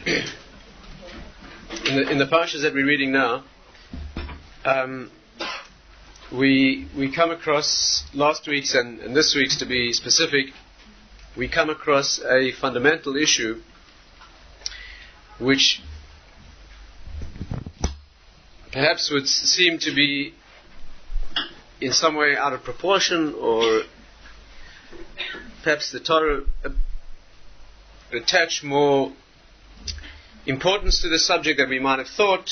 in the parshas that we're reading now, we come across last week's and this week's, to be specific, we come across a fundamental issue which perhaps would seem to be in some way out of proportion, or perhaps the Torah attach more importance to the subject than we might have thought.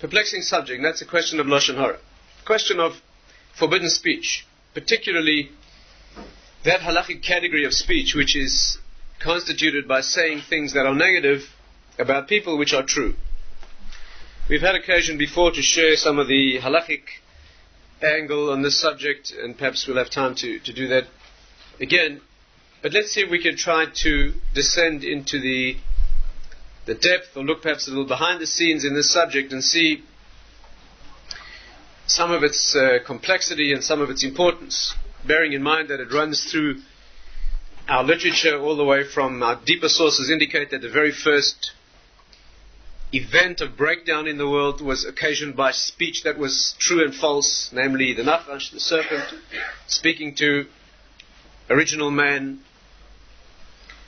Perplexing subject, and that's the question of Lashon Hara. Question of forbidden speech, particularly that halachic category of speech which is constituted by saying things that are negative about people which are true. We've had occasion before to share some of the halachic angle on this subject, and perhaps we'll have time to do that again. But let's see if we can try to descend into the depth, or look perhaps a little behind the scenes in this subject and see some of its complexity and some of its importance, bearing in mind that it runs through our literature all the way from our deeper sources indicate that the very first event of breakdown in the world was occasioned by speech that was true and false, namely the nachash, the serpent, speaking to original man,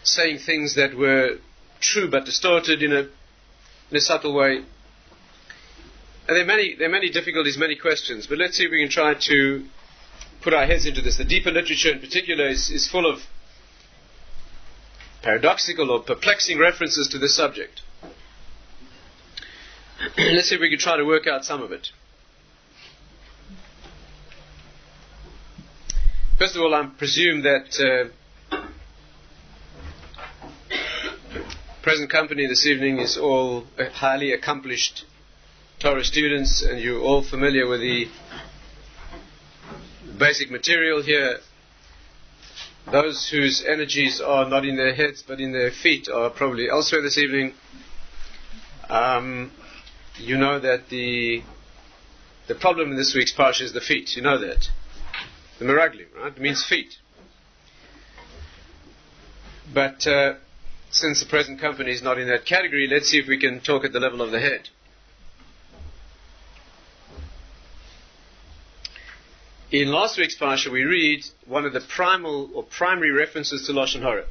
saying things that were true but distorted in a subtle way. And there are many difficulties, many questions, but let's see if we can try to put our heads into this. The deeper literature in particular is full of paradoxical or perplexing references to this subject. Let's see if we can try to work out some of it. First of all, I presume that present company this evening is all highly accomplished Torah students, and you're all familiar with the basic material here. Those whose energies are not in their heads but in their feet are probably elsewhere this evening. You know that the problem in this week's parsha is the feet. You know that. The meraglim, right? It means feet. But since the present company is not in that category, let's see if we can talk at the level of the head. In last week's parsha, we read one of the primal or primary references to Lashon Hara.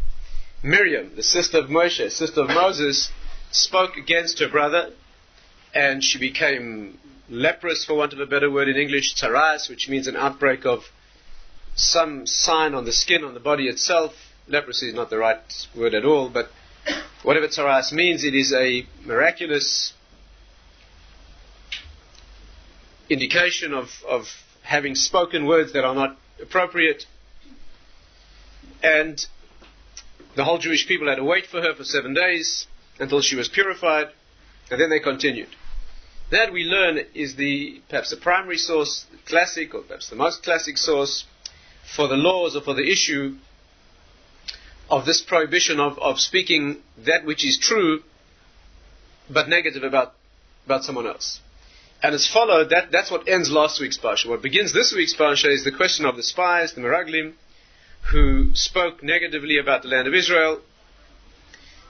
Miriam, the sister of Moshe, sister of Moses, spoke against her brother, and she became leprous, for want of a better word in English, tsaras, which means an outbreak of some sign on the skin, on the body itself. Leprosy is not the right word at all, but whatever tsaras means, it is a miraculous indication of having spoken words that are not appropriate. And the whole Jewish people had to wait for her for 7 days until she was purified, and then they continued. That, we learn, is perhaps the primary source, the classic, or perhaps the most classic source for the laws or for the issue of this prohibition of speaking that which is true but negative about someone else. And as followed, that's what ends last week's parsha. What begins this week's parsha is the question of the spies, the meraglim, who spoke negatively about the land of Israel.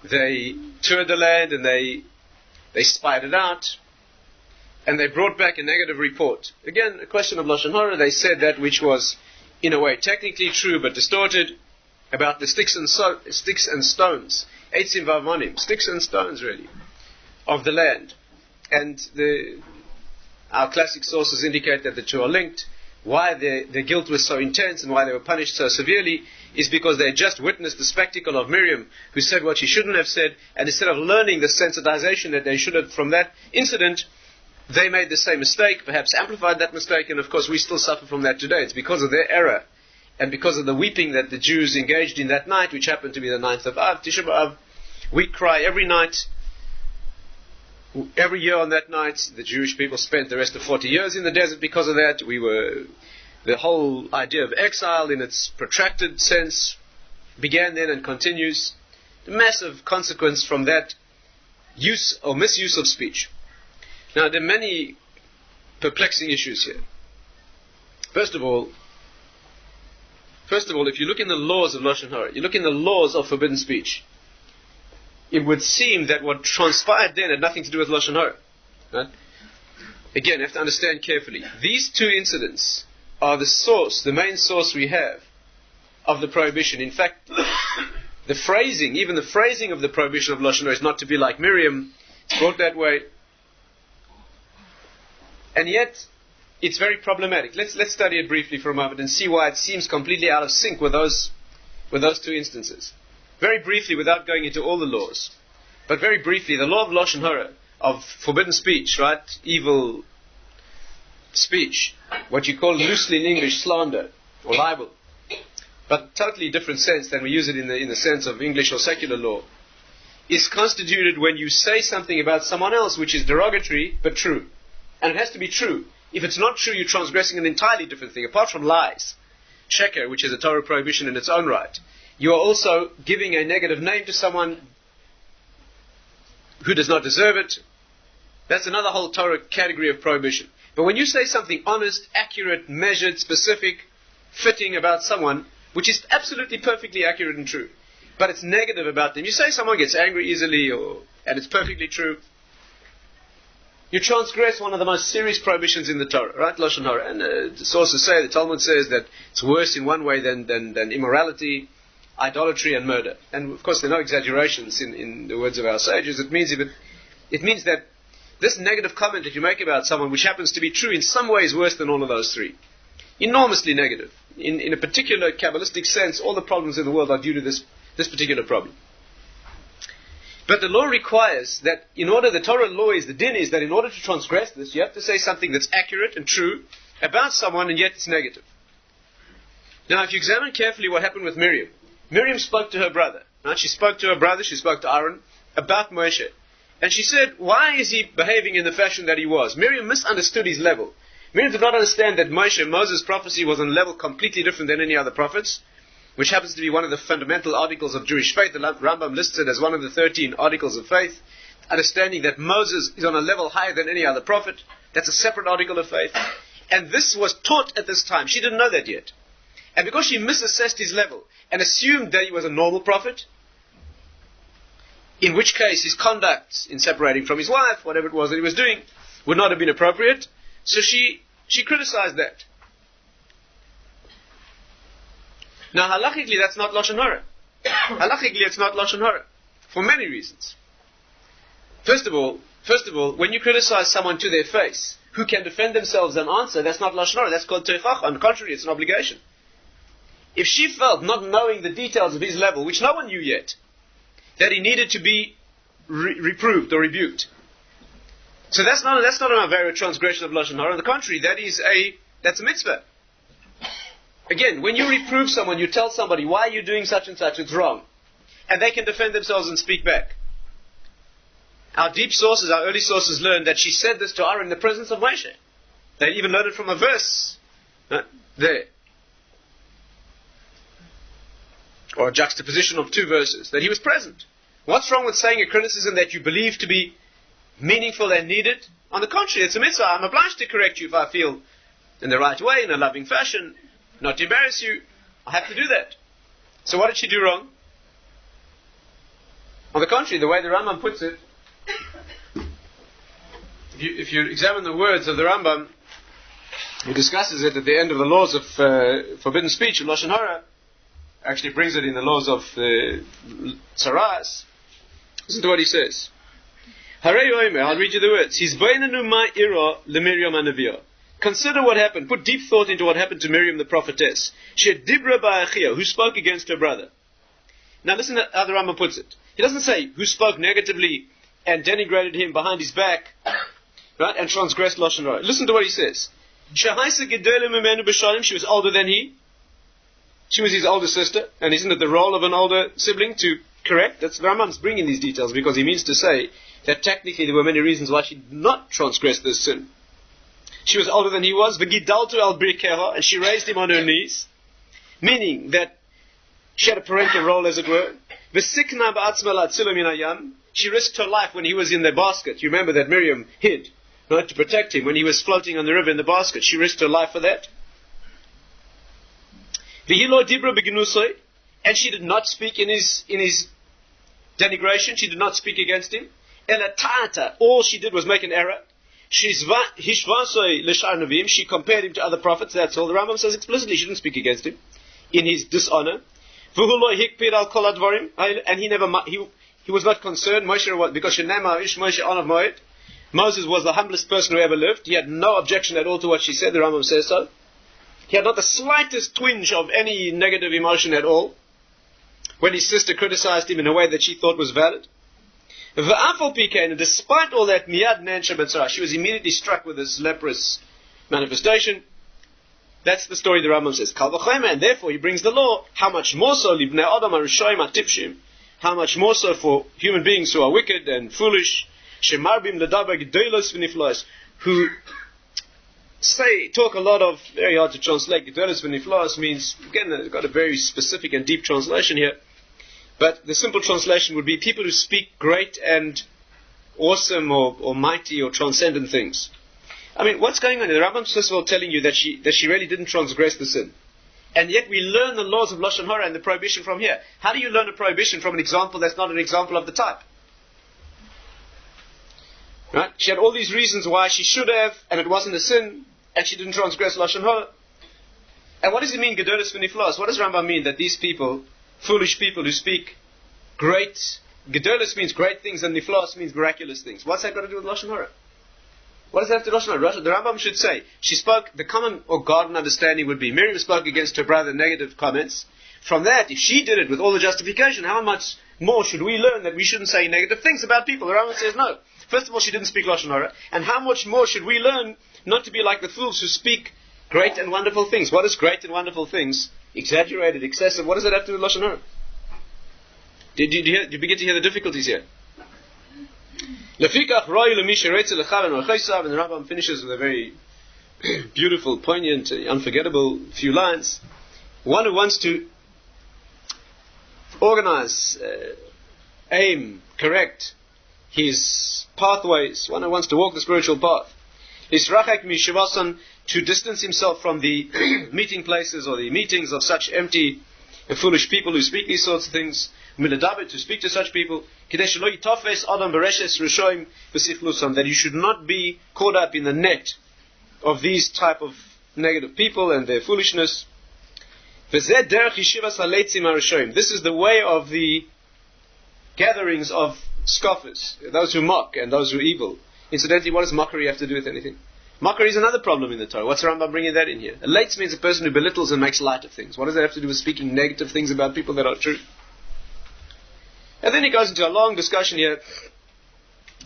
They toured the land and they spied it out, and they brought back a negative report. Again, a question of Lashon Hara. They said that which was, in a way, technically true but distorted about the sticks and stones, eitzim v'avonim, sticks and stones, really, of the land. And our classic sources indicate that the two are linked. Why their guilt was so intense and why they were punished so severely is because they had just witnessed the spectacle of Miriam, who said what she shouldn't have said, and instead of learning the sensitization that they should have from that incident, they made the same mistake, perhaps amplified that mistake, and of course we still suffer from that today. It's because of their error and because of the weeping that the Jews engaged in that night, which happened to be the 9th of Av, Tisha B'Av. We cry every night. Every year on that night, the Jewish people spent the rest of 40 years in the desert because of that. The whole idea of exile in its protracted sense began then and continues. The massive consequence from that use or misuse of speech. Now, there are many perplexing issues here. First of all, if you look in the laws of Lashon Hara, you look in the laws of forbidden speech, it would seem that what transpired then had nothing to do with Lashon Hara. Right? Again, you have to understand carefully. These two incidents are the source, the main source we have of the prohibition. In fact, the phrasing, even the phrasing of the prohibition of Lashon Hara is not to be like Miriam. It's brought that way. And yet, it's very problematic. Let's study it briefly for a moment and see why it seems completely out of sync with those two instances. Very briefly, without going into all the laws, but very briefly, the law of Lashon Hara, of forbidden speech, right? Evil speech, what you call loosely in English slander or libel, but totally different sense than we use it in the sense of English or secular law, is constituted when you say something about someone else which is derogatory but true. And it has to be true. If it's not true, you're transgressing an entirely different thing. Apart from lies, sheker, which is a Torah prohibition in its own right, you are also giving a negative name to someone who does not deserve it. That's another whole Torah category of prohibition. But when you say something honest, accurate, measured, specific, fitting about someone, which is absolutely perfectly accurate and true, but it's negative about them, you say someone gets angry easily, and it's perfectly true, you transgress one of the most serious prohibitions in the Torah, right? Lashon Hara. And the sources say, the Talmud says that it's worse in one way than immorality, idolatry, and murder. And of course, there are no exaggerations in the words of our sages. It means that this negative comment that you make about someone, which happens to be true, in some way is worse than all of those three. Enormously negative. In a particular Kabbalistic sense, all the problems in the world are due to this particular problem. But the law requires that the Torah law is, the din is that in order to transgress this, you have to say something that's accurate and true about someone, and yet it's negative. Now, if you examine carefully what happened with Miriam, Miriam spoke to her brother. Right? She spoke to her brother, she spoke to Aaron, about Moshe. And she said, why is he behaving in the fashion that he was? Miriam misunderstood his level. Miriam did not understand that Moses' prophecy was on a level completely different than any other prophets, which happens to be one of the fundamental articles of Jewish faith. The Rambam lists it as one of the 13 articles of faith. Understanding that Moses is on a level higher than any other prophet. That's a separate article of faith. And this was taught at this time. She didn't know that yet. And because she misassessed his level and assumed that he was a normal prophet, in which case his conduct in separating from his wife, whatever it was that he was doing, would not have been appropriate, so she criticized that. Now, halachically, that's not Lashon Hara. Halachically, it's not Lashon Hara. For many reasons. First of all, when you criticize someone to their face, who can defend themselves and answer, that's not Lashon Hara. That's called Teichach. On the contrary, it's an obligation. If she felt, not knowing the details of his level, which no one knew yet, that he needed to be reproved or rebuked, so that's not an avera transgression of Lashon Hara. On the contrary, that's a mitzvah. Again, when you reprove someone, you tell somebody, why are you doing such and such, it's wrong. And they can defend themselves and speak back. Our deep sources, our early sources learned that she said this to Aaron in the presence of Moshe. They even learned it from a verse there. Or a juxtaposition of two verses, that he was present. What's wrong with saying a criticism that you believe to be meaningful and needed? On the contrary, it's a mitzvah. I'm obliged to correct you if I feel in the right way, in a loving fashion, not to embarrass you. I have to do that. So what did she do wrong? On the contrary, the way the Rambam puts it, if you examine the words of the Rambam, he discusses it at the end of the laws of forbidden speech, of Lashon Hara, actually brings it in the laws of Tsaras. Listen to what he says. I'll read you the words. Consider what happened. Put deep thought into what happened to Miriam the prophetess. Who spoke against her brother. Now listen to how the Rambam puts it. He doesn't say who spoke negatively and denigrated him behind his back, right, and transgressed Lashon Hara. Listen to what he says. She was older than he. She was his older sister, and isn't it the role of an older sibling to correct? That's the Rambam's bringing these details because he means to say that technically there were many reasons why she did not transgress this sin. She was older than he was, v'gidaltu al birkeha, and she raised him on her knees, meaning that she had a parental role, as it were. V'sikna ba'atzma la'atzilu min hayam, she risked her life when he was in the basket. You remember that Miriam hid, right, to protect him when he was floating on the river in the basket. She risked her life for that. V'hilo dibra b'gnusoi, and she did not speak in his denigration. She did not speak against him. Elatata, all she did was make an error. She compared him to other prophets. That's all. The Rambam says explicitly she didn't speak against him in his dishonor. And he was not concerned. Moshe was, because Moses was the humblest person who ever lived. He had no objection at all to what she said. The Rambam says so. He had not the slightest twinge of any negative emotion at all when his sister criticized him in a way that she thought was valid. And despite all that, she was immediately struck with this leprous manifestation. That's the story the Rambam says. And therefore he brings the law. How much more so, how much more so for human beings who are wicked and foolish, who talk a lot of, very hard to translate. Gedolos v'niflos means, again, it's got a very specific and deep translation here. But the simple translation would be people who speak great and awesome or mighty or transcendent things. I mean, what's going on here? The Rambam's first of all telling you that she really didn't transgress the sin. And yet we learn the laws of Lashon Hara and the prohibition from here. How do you learn a prohibition from an example that's not an example of the type? Right? She had all these reasons why she should have, and it wasn't a sin, and she didn't transgress Lashon Hara. And what does it mean, Gedolos v'niflos? What does Rambam mean that these people, foolish people who speak great, Gedolos means great things and Niflos means miraculous things. What's that got to do with Lashon Hara? What does that have to do with Lashon Hara? The Rambam should say, she spoke, the common or garden understanding would be, Miriam spoke against her brother negative comments. From that, if she did it with all the justification, how much more should we learn that we shouldn't say negative things about people? The Rambam says no. First of all, she didn't speak Lashon Hara. And how much more should we learn not to be like the fools who speak great and wonderful things? What is great and wonderful things? Exaggerated, excessive. What does that have to do with Lashon Hara? Did you begin to hear the difficulties here? And the Rambam finishes with a very beautiful, poignant, unforgettable few lines. One who wants to organize, aim, correct his pathways, one who wants to walk the spiritual path, to distance himself from the meeting places or the meetings of such empty and foolish people who speak these sorts of things, to speak to such people, that you should not be caught up in the net of these type of negative people and their foolishness. This is the way of the gatherings of scoffers, those who mock and those who are evil. Incidentally, what does mockery have to do with anything? Mockery is another problem in the Torah. What's the Rambam bringing that in here? A lates means a person who belittles and makes light of things. What does that have to do with speaking negative things about people that are true? And then he goes into a long discussion here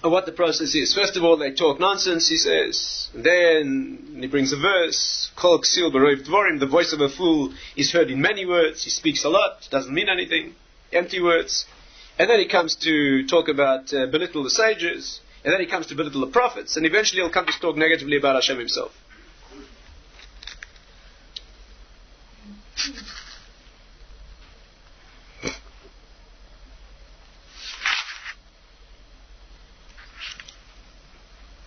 of what the process is. First of all, they talk nonsense, he says. Then he brings a verse, Kol ksil b'roiv dvorim, the voice of a fool is heard in many words. He speaks a lot, doesn't mean anything, empty words. And then he comes to talk about belittle the sages. And then he comes to belittle the prophets. And eventually he'll come to talk negatively about Hashem himself.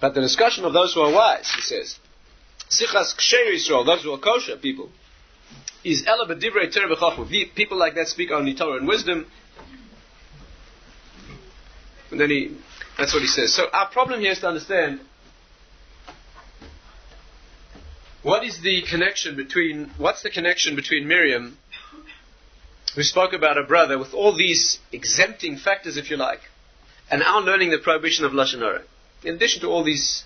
But the discussion of those who are wise, he says, Sichas Ksher Yisrael, those who are kosher people, is Ela b'divrei Torah v'chachma. People like that speak only Torah and wisdom. And then that's what he says. So our problem here is to understand what's the connection between Miriam, who spoke about her brother with all these exempting factors, if you like, and our learning the prohibition of Lashon Hara, in addition to all these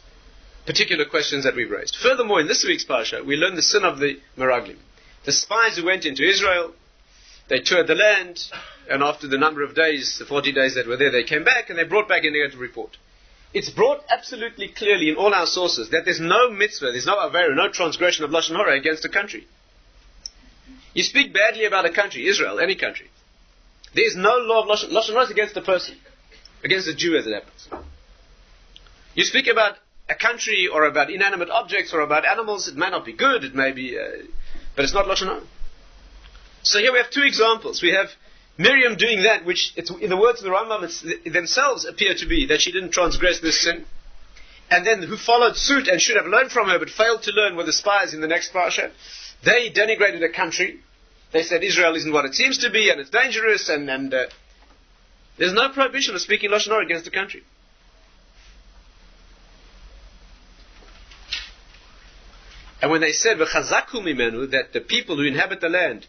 particular questions that we've raised. Furthermore, in this week's parasha, we learn the sin of the Meraglim. The spies who went into Israel, they toured the land, and after the number of days, the 40 days that were there, they came back, and they brought back a negative report. It's brought absolutely clearly in all our sources that there's no mitzvah, there's no avera, no transgression of Lashon Hara against a country. You speak badly about a country, Israel, any country. There's no law of Lashon Hara is against a person, against a Jew as it happens. You speak about a country or about inanimate objects or about animals, it may not be good, it may be, but it's not Lashon Hara. So here we have two examples. We have Miriam doing that, which, in the words of the Rambam, themselves appear to be that she didn't transgress this sin. And then who followed suit and should have learned from her but failed to learn were the spies in the next parasha. They denigrated a country. They said Israel isn't what it seems to be and it's dangerous and There's no prohibition of speaking Lashon Hara against the country. And when they said, "V'chazaku mimenu," that the people who inhabit the land,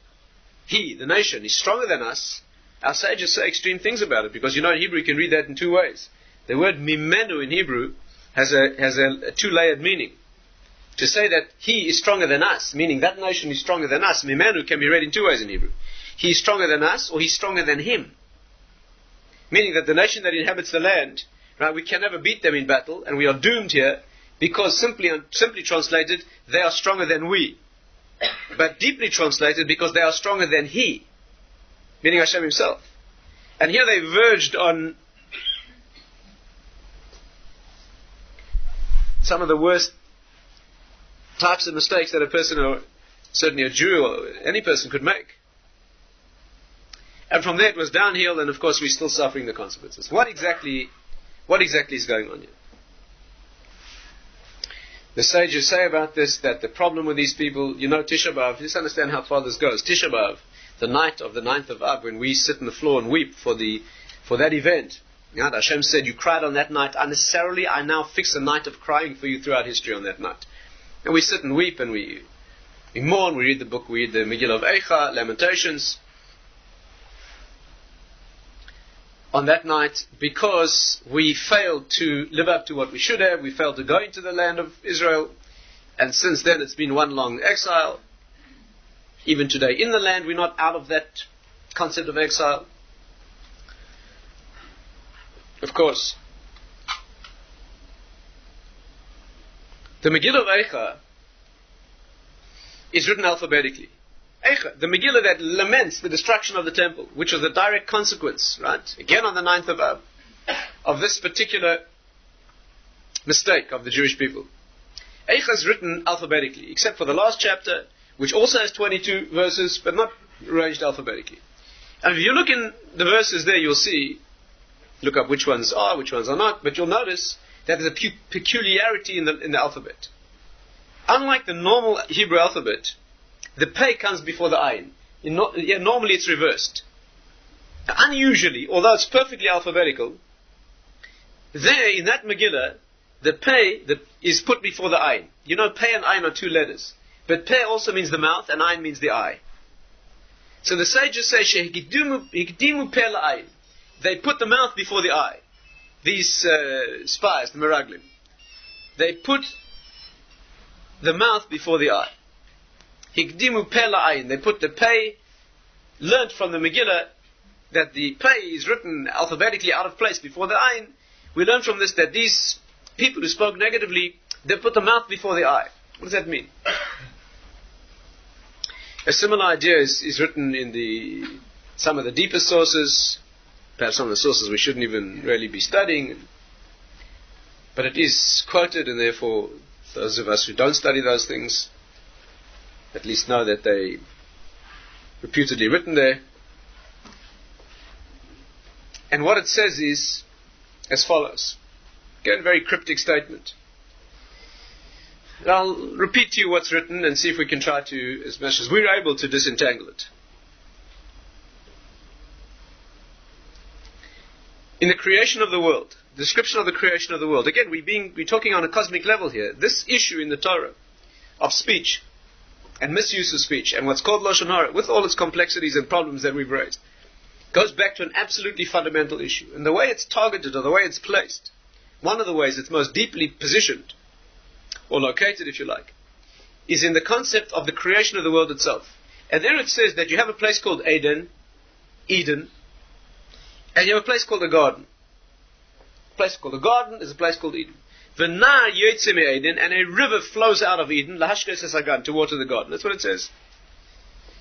the nation, is stronger than us, our sages say extreme things about it, because in Hebrew you can read that in two ways. The word mimenu in Hebrew has a two-layered meaning. To say that he is stronger than us, meaning that nation is stronger than us, mimenu can be read in two ways in Hebrew. He is stronger than us, or he's stronger than him. Meaning that the nation that inhabits the land, right, we can never beat them in battle, and we are doomed here, because simply translated, they are stronger than we. But deeply translated, because they are stronger than he, meaning Hashem himself. And here they verged on some of the worst types of mistakes that a person, or certainly a Jew, or any person could make. And from there it was downhill, and of course we're still suffering the consequences. What exactly is going on here? The sages say about this that the problem with these people, Tisha B'Av, just understand how far this goes. Tisha B'Av, the night of the 9th of Av, when we sit on the floor and weep for that event. Hashem said, you cried on that night unnecessarily, I now fix a night of crying for you throughout history on that night. And we sit and weep, and we mourn, we read the book, we read the Megillah of Eicha, Lamentations, on that night, because we failed to live up to what we should have. We failed to go into the land of Israel, and since then it's been one long exile. Even today in the land, we're not out of that concept of exile. Of course, the Megillah of Eicha is written alphabetically. Eicha, the Megillah that laments the destruction of the temple, which was a direct consequence, right? Again on the 9th of Av, of this particular mistake of the Jewish people. Eicha is written alphabetically, except for the last chapter, which also has 22 verses, but not arranged alphabetically. And if you look in the verses there, you'll see, look up which ones are not, but you'll notice that there's a peculiarity in the alphabet. Unlike the normal Hebrew alphabet, the pei comes before the ayin. Normally it's reversed. Unusually, although it's perfectly alphabetical, there in that Megillah, the pei is put before the ayin. Pei and ayin are two letters. But pei also means the mouth, and ayin means the eye. So the sages say, Hikdimu pei la'ayin. They put the mouth before the eye. These spies, the Meraglim. They put the mouth before the eye. Hikdimu pei la'ayin. They put the pei, learnt from the Megillah, that the pei is written alphabetically out of place before the ayin. We learn from this that these people who spoke negatively, they put the mouth before the eye. What does that mean? A similar idea is written in some of the deeper sources, perhaps some of the sources we shouldn't even really be studying, but it is quoted, and therefore those of us who don't study those things at least know that they reputedly written there. And what it says is as follows. Again, a very cryptic statement. And I'll repeat to you what's written and see if we can try to, as much as we're able, to disentangle it. In the creation of the world, description of the creation of the world, again, we're talking on a cosmic level here. This issue in the Torah of speech and misuse of speech and what's called Lashon Hara, with all its complexities and problems that we've raised, goes back to an absolutely fundamental issue. And the way it's targeted, or the way it's placed, one of the ways it's most deeply positioned, or located if you like, is in the concept of the creation of the world itself. And there it says that you have a place called Eden, and you have a place called the garden. A place called the garden is a place called Eden. V'nar yotze me'Eden, and a river flows out of Eden, lahashkes hasagan, to water the garden. That's what it says.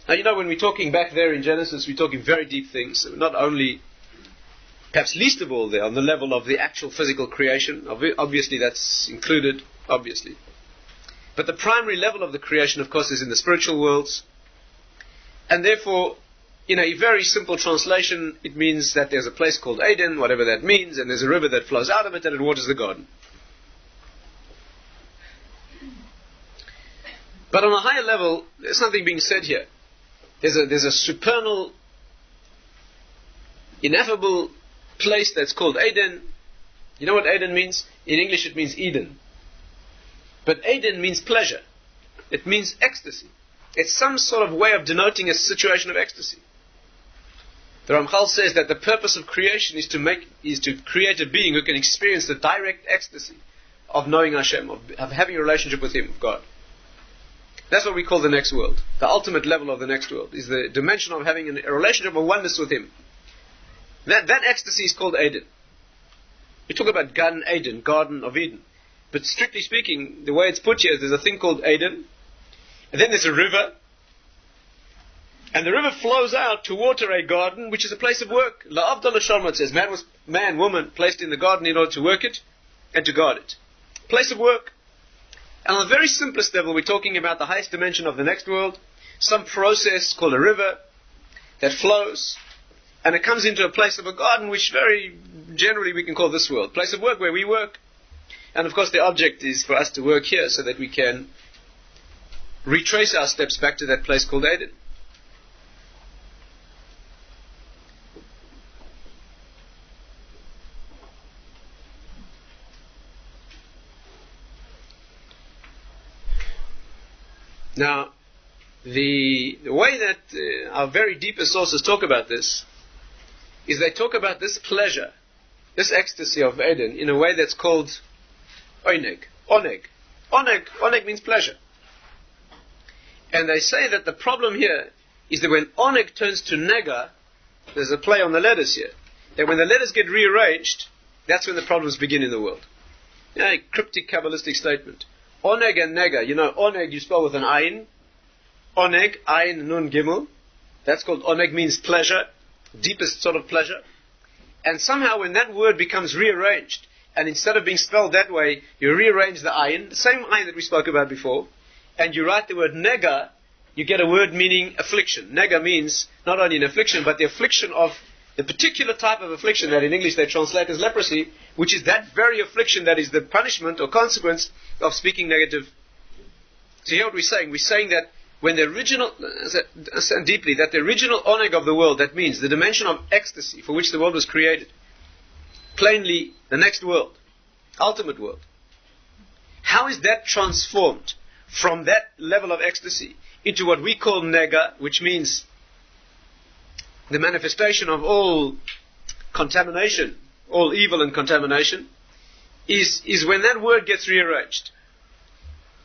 Now, when we're talking back there in Genesis, we're talking very deep things. Not only, perhaps least of all there, on the level of the actual physical creation. Obviously, that's included, obviously. But the primary level of the creation, of course, is in the spiritual worlds. And therefore, in a very simple translation, it means that there's a place called Eden, whatever that means, and there's a river that flows out of it and it waters the garden. But on a higher level, there's something being said here. There's a supernal, ineffable place that's called Eden. You know what Eden means? In English it means Eden. But Eden means pleasure. It means ecstasy. It's some sort of way of denoting a situation of ecstasy. The Ramchal says that the purpose of creation is to create a being who can experience the direct ecstasy of knowing Hashem, of having a relationship with Him, with God. That's what we call the next world. The ultimate level of the next world is the dimension of having a relationship of oneness with Him. That ecstasy is called Eden. We talk about Gan Eden, Garden of Eden. But strictly speaking, the way it's put here is there's a thing called Eden, and then there's a river, and the river flows out to water a garden, which is a place of work. La'avda l'shalma, it says, man, woman, placed in the garden in order to work it and to guard it. Place of work. And on the very simplest level, we're talking about the highest dimension of the next world, some process called a river that flows, and it comes into a place of a garden, which very generally we can call this world. Place of work where we work. And of course the object is for us to work here so that we can retrace our steps back to that place called Eden. Now, the way that our very deepest sources talk about this is they talk about this pleasure, this ecstasy of Eden, in a way that's called Oneg. Oneg means pleasure. And they say that the problem here is that when Oneg turns to Nega, there's a play on the letters here, that when the letters get rearranged, that's when the problems begin in the world. A cryptic Kabbalistic statement. Oneg and Nega. You know, Oneg you spell with an Ayin. Oneg, Ayin, Nun, Gimel. That's called Oneg, means pleasure, deepest sort of pleasure. And somehow when that word becomes rearranged, and instead of being spelled that way, you rearrange the Ayin, the same Ayin that we spoke about before, and you write the word Nega, you get a word meaning affliction. Nega means not only an affliction, but the affliction of the particular type of affliction that in English they translate as leprosy, which is that very affliction that is the punishment or consequence of speaking negative. So here what we're saying? We're saying that when the original, understand deeply, that the original oneg of the world, that means the dimension of ecstasy for which the world was created, plainly the next world, ultimate world, how is that transformed from that level of ecstasy into what we call nega, which means the manifestation of all contamination, all evil and contamination, is when that word gets rearranged.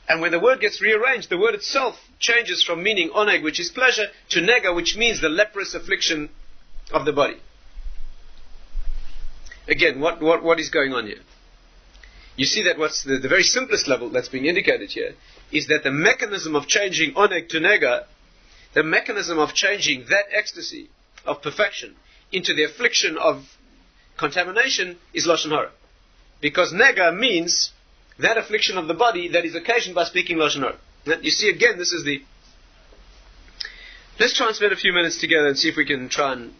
And when the word gets rearranged, the word itself changes from meaning oneg, which is pleasure, to nega, which means the leprous affliction of the body. Again, what is going on here? You see that what's the very simplest level that's being indicated here is that the mechanism of changing oneg to nega, the mechanism of changing that ecstasy of perfection into the affliction of contamination is Lashon Hara. Because nega means that affliction of the body that is occasioned by speaking Lashon Hara. You see, again, this is the... Let's try and spend a few minutes together and see if we can try and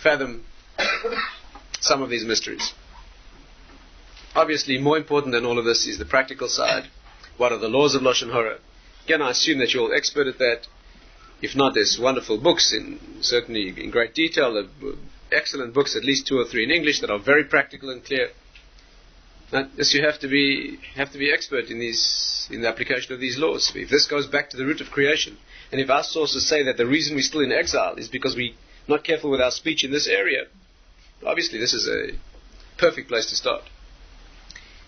fathom some of these mysteries. Obviously, more important than all of this is the practical side. What are the laws of Lashon Hara? Again, I assume that you're all expert at that. If not, there's wonderful books, certainly in great detail, excellent books, at least 2 or 3 in English, that are very practical and clear. Yes, you have to be expert in the application of these laws. If this goes back to the root of creation, and if our sources say that the reason we're still in exile is because we're not careful with our speech in this area, obviously this is a perfect place to start.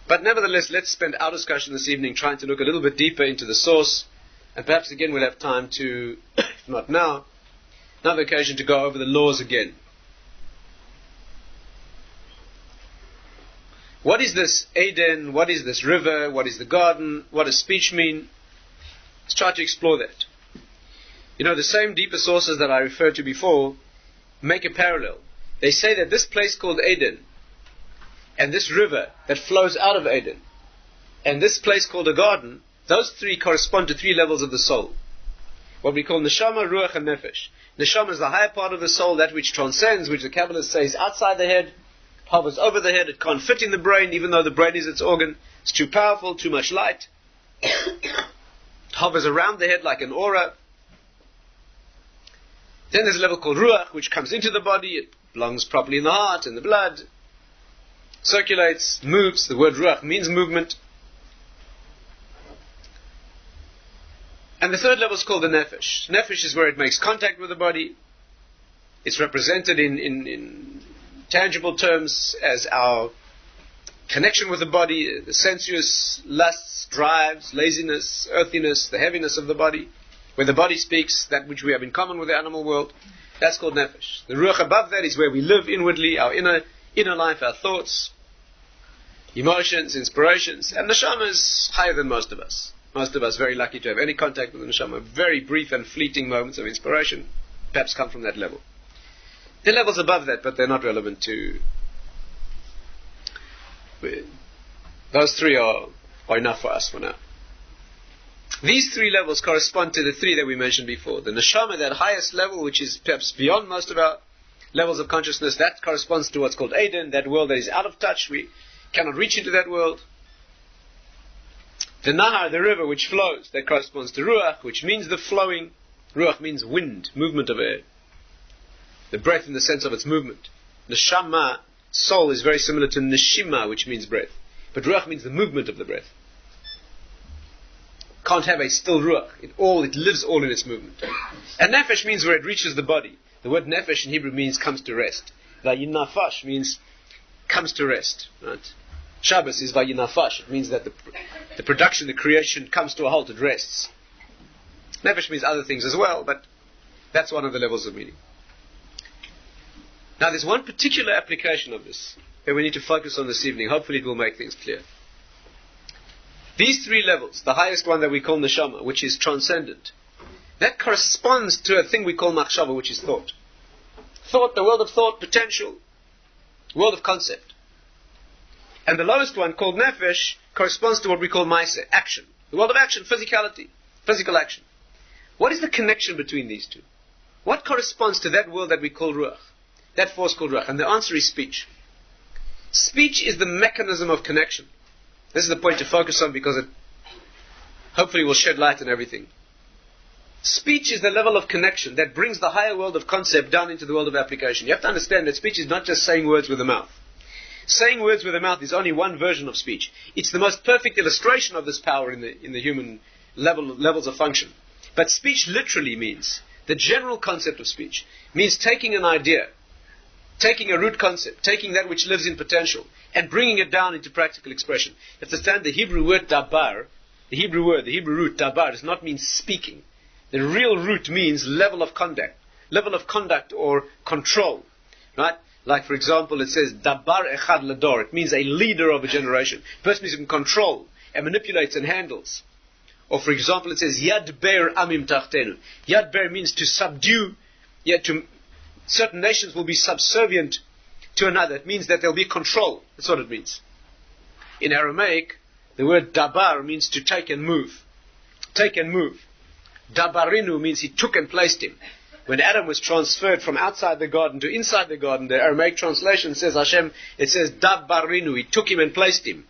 But nevertheless, let's spend our discussion this evening trying to look a little bit deeper into the source, and perhaps again we'll have time to, if not now, another occasion to go over the laws again. What is this Eden? What is this river? What is the garden? What does speech mean? Let's try to explore that. You know, the same deeper sources that I referred to before make a parallel. They say that this place called Eden, and this river that flows out of Eden, and this place called a garden, those 3 correspond to 3 levels of the soul. What we call Neshama, Ruach, and Nefesh. Neshama is the higher part of the soul, that which transcends, which the Kabbalah says outside the head, hovers over the head, it can't fit in the brain, even though the brain is its organ. It's too powerful, too much light. It hovers around the head like an aura. Then there's a level called Ruach, which comes into the body, it belongs properly in the heart and the blood, circulates, moves. The word ruach means movement. And the third level is called the nefesh. Nefesh is where it makes contact with the body. It's represented in tangible terms as our connection with the body, the sensuous lusts, drives, laziness, earthiness, the heaviness of the body. When the body speaks that which we have in common with the animal world, that's called nefesh. The ruach above that is where we live inwardly, our inner life, our thoughts, emotions, inspirations. And neshama is higher than most of us. Most of us very lucky to have any contact with the neshama. Very brief and fleeting moments of inspiration perhaps come from that level. There are levels above that, but they're not relevant to... Those three are enough for us for now. These three levels correspond to the three that we mentioned before. The neshama, that highest level, which is perhaps beyond most of our levels of consciousness, that corresponds to what's called Eden, that world that is out of touch. We cannot reach into that world. The Nahar, the river which flows, that corresponds to Ruach, which means the flowing. Ruach means wind, movement of air. The breath in the sense of its movement. Neshama, soul, is very similar to Neshima, which means breath. But Ruach means the movement of the breath. Can't have a still Ruach. It lives all in its movement. And Nefesh means where it reaches the body. The word Nefesh in Hebrew means comes to rest. Vayinafash means comes to rest. Right? Shabbos is Vayinafash. It means that the production, the creation comes to a halt, it rests. Nefesh means other things as well, but that's one of the levels of meaning. Now there's one particular application of this that we need to focus on this evening. Hopefully it will make things clear. These three levels, the highest one that we call neshama, which is transcendent, that corresponds to a thing we call machshava, which is thought. Thought, the world of thought, potential, world of concept. And the lowest one, called nefesh, corresponds to what we call maaseh, action. The world of action, physicality, physical action. What is the connection between these two? What corresponds to that world that we call ruach? That force called ruach? And the answer is speech. Speech is the mechanism of connection. This is the point to focus on because it hopefully will shed light on everything. Speech is the level of connection that brings the higher world of concept down into the world of application. You have to understand that speech is not just saying words with the mouth. Saying words with the mouth is only one version of speech. It's the most perfect illustration of this power in the human levels of function. But speech literally means, the general concept of speech, means taking an idea, taking a root concept, taking that which lives in potential, and bringing it down into practical expression. You have to understand the Hebrew word dabar, the Hebrew root dabar, does not mean speaking. The real root means level of conduct or control. Right? Like, for example, it says, dabar echad lador. It means a leader of a generation. A person who can control and manipulates and handles. Or, for example, it says, yad ber amim tachtenu. Yad ber means to subdue, certain nations will be subservient to another. It means that there will be control. That's what it means. In Aramaic, the word dabar means to take and move. Take and move. Dabarinu means he took and placed him. When Adam was transferred from outside the garden to inside the garden, the Aramaic translation says Hashem, it says Dabarinu, he took him and placed him.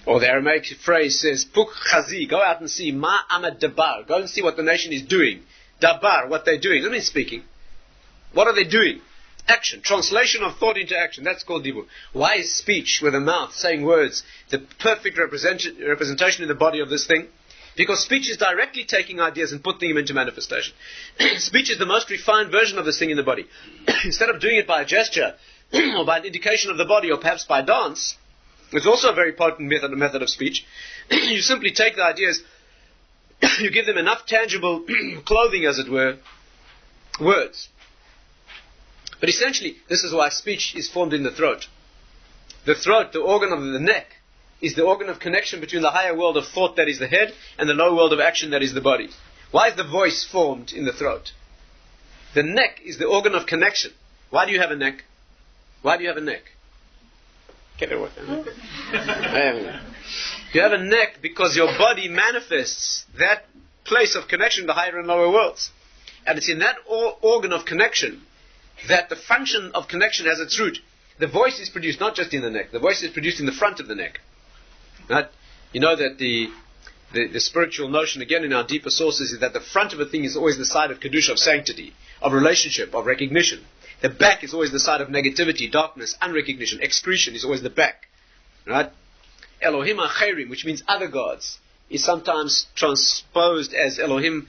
Or the Aramaic phrase says, Puk chazi, go out and see, ma amad dabar, go and see what the nation is doing. Dabar, what they're doing. That means speaking. What are they doing? Action, translation of thought into action, that's called dibur. Why is speech with a mouth, saying words, the perfect representation in the body of this thing? Because speech is directly taking ideas and putting them into manifestation. Speech is the most refined version of this thing in the body. Instead of doing it by a gesture, or by an indication of the body, or perhaps by dance, it's also a very potent method of speech. You simply take the ideas, you give them enough tangible clothing, as it were, words. But essentially, this is why speech is formed in the throat. The throat, the organ of the neck, is the organ of connection between the higher world of thought that is the head and the lower world of action that is the body. Why is the voice formed in the throat? The neck is the organ of connection. Why do you have a neck? Why do you have a neck? Get it work. You have a neck because your body manifests that place of connection, the higher and lower worlds. And it's in that organ of connection that the function of connection has its root. The voice is produced not just in the neck. The voice is produced in the front of the neck. Right? You know that the the spiritual notion, again, in our deeper sources, is that the front of a thing is always the side of kedusha, of sanctity, of relationship, of recognition. The back is always the side of negativity, darkness, unrecognition. Excretion is always the back. Right? Elohim Acherim, which means other gods, is sometimes transposed as Elohim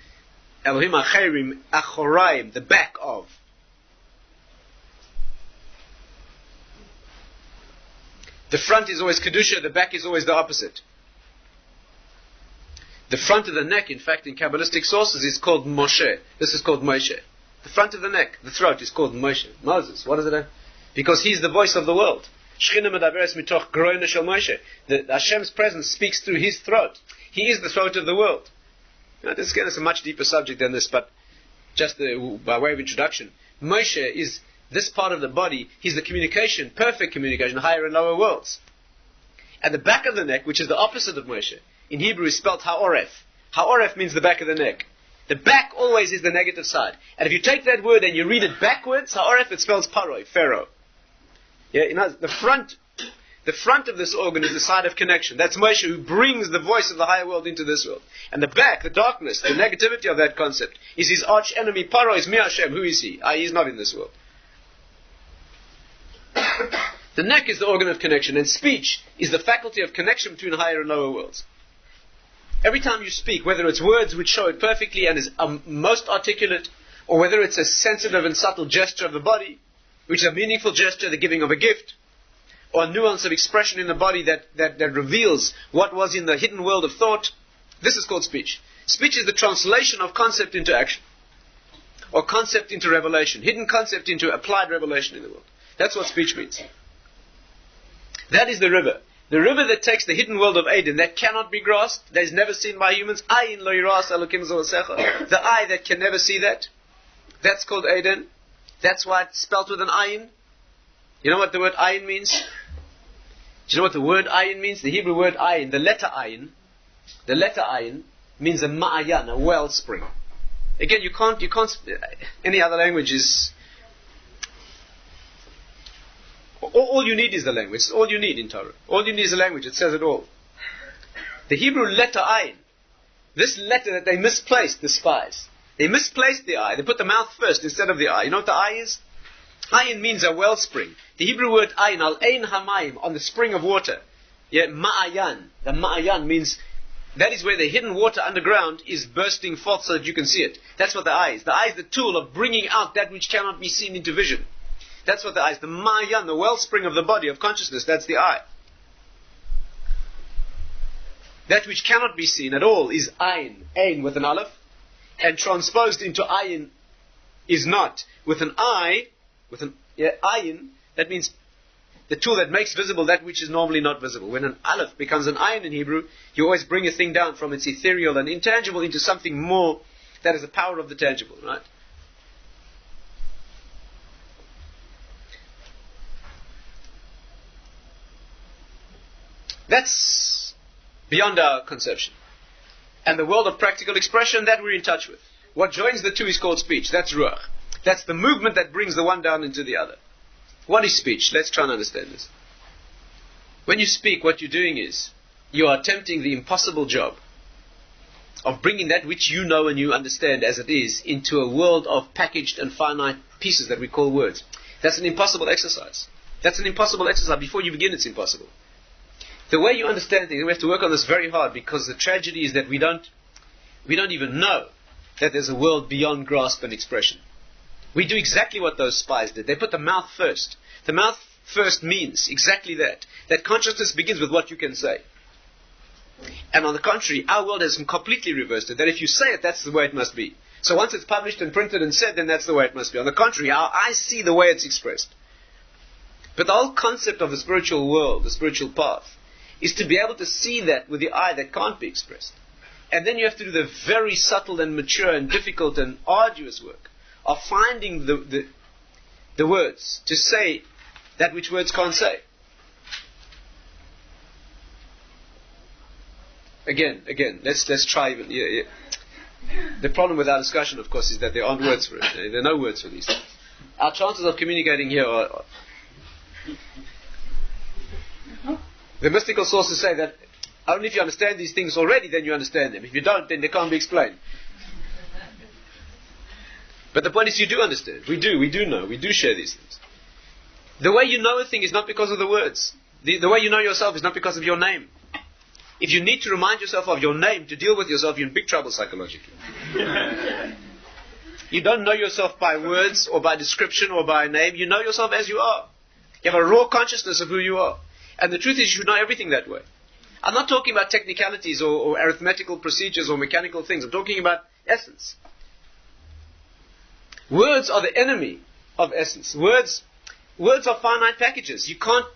Acherim Achoraim, the back of. The front is always kedusha, the back is always the opposite. The front of the neck, in fact, in Kabbalistic sources, is called Moshe. This is called Moshe. The front of the neck, the throat, is called Moshe. Moses. What is it? Because he's the voice of the world. Shechina medaberes mitoch groina shel Moshe. Hashem's presence speaks through his throat. He is the throat of the world. Now, this again is a much deeper subject than this, but just by way of introduction, Moshe is this part of the body. He's the communication, perfect communication, higher and lower worlds. At the back of the neck, which is the opposite of Moshe, in Hebrew is spelled ha'oref. Ha'oref means the back of the neck. The back always is the negative side. And if you take that word and you read it backwards, ha'oref, it spells paroi, pharaoh. Yeah, the front of this organ is the side of connection. That's Moshe, who brings the voice of the higher world into this world. And the back, the darkness, the negativity of that concept, is his arch enemy, Paro, is Mi Hashem. Who is he? He's not in this world. The neck is the organ of connection, and speech is the faculty of connection between higher and lower worlds. Every time you speak, whether it's words which show it perfectly and is most articulate, or whether it's a sensitive and subtle gesture of the body, which is a meaningful gesture, the giving of a gift, or a nuance of expression in the body that reveals what was in the hidden world of thought, this is called speech. Speech is the translation of concept into action, or concept into revelation, hidden concept into applied revelation in the world. That's what speech means. That is the river. The river that takes the hidden world of Eden, that cannot be grasped, that is never seen by humans. Ayin lo yiras Elokim zosecha. The eye that can never see that. That's called Eden. That's why it's spelled with an ayin. You know what the word ayin means? Do you know what the word ayin means? The Hebrew word ayin, the letter ayin means a ma'ayan, a wellspring. Again, you can't, any other language is, all you need is the language. It's all you need in Torah. All you need is a language. It says it all. The Hebrew letter ayin, this letter that they misplaced, the spies. They misplaced the eye. They put the mouth first instead of the eye. You know what the eye is? Ayin means a wellspring. The Hebrew word ayin, al-ein hamayim, on the spring of water. Yeah, ma'ayan. The ma'ayan means that is where the hidden water underground is bursting forth so that you can see it. That's what the eye is. The eye is the tool of bringing out that which cannot be seen into vision. That's what the eye is. The ma'ayan, the wellspring of the body, of consciousness, that's the eye. That which cannot be seen at all is ayin. Ayin with an aleph. And transposed into ayin is not. With an eye, ayin, that means the tool that makes visible that which is normally not visible. When an aleph becomes an ayin in Hebrew, you always bring a thing down from its ethereal and intangible into something more that is the power of the tangible, right? That's beyond our conception. And the world of practical expression, that we're in touch with. What joins the two is called speech. That's ruach. That's the movement that brings the one down into the other. What is speech? Let's try and understand this. When you speak, what you're doing is, you are attempting the impossible job of bringing that which you know and you understand as it is into a world of packaged and finite pieces that we call words. That's an impossible exercise. That's an impossible exercise. Before you begin, it's impossible. The way you understand things, we have to work on this very hard, because the tragedy is that we don't even know that there's a world beyond grasp and expression. We do exactly what those spies did. They put the mouth first. The mouth first means exactly that. That consciousness begins with what you can say. And on the contrary, our world has completely reversed it. That if you say it, that's the way it must be. So once it's published and printed and said, then that's the way it must be. On the contrary, I see the way it's expressed. But the whole concept of the spiritual world, the spiritual path, is to be able to see that with the eye that can't be expressed. And then you have to do the very subtle and mature and difficult and arduous work of finding the words to say that which words can't say. Again, let's try even. Yeah. The problem with our discussion, of course, is that there aren't words for it. There are no words for these things. Our chances of communicating here are the mystical sources say that Only if you understand these things already, then you understand them. If you don't, then they can't be explained. But the point is, you do understand. We do know. We do share these things. The way you know a thing is not because of the words. The way you know yourself is not because of your name. If you need to remind yourself of your name to deal with yourself, you're in big trouble psychologically. You don't know yourself by words or by description or by name. You know yourself as you are. You have a raw consciousness of who you are. And the truth is, you should know everything that way. I'm not talking about technicalities or arithmetical procedures or mechanical things. I'm talking about essence. Words are the enemy of essence. Words are finite packages. You can't,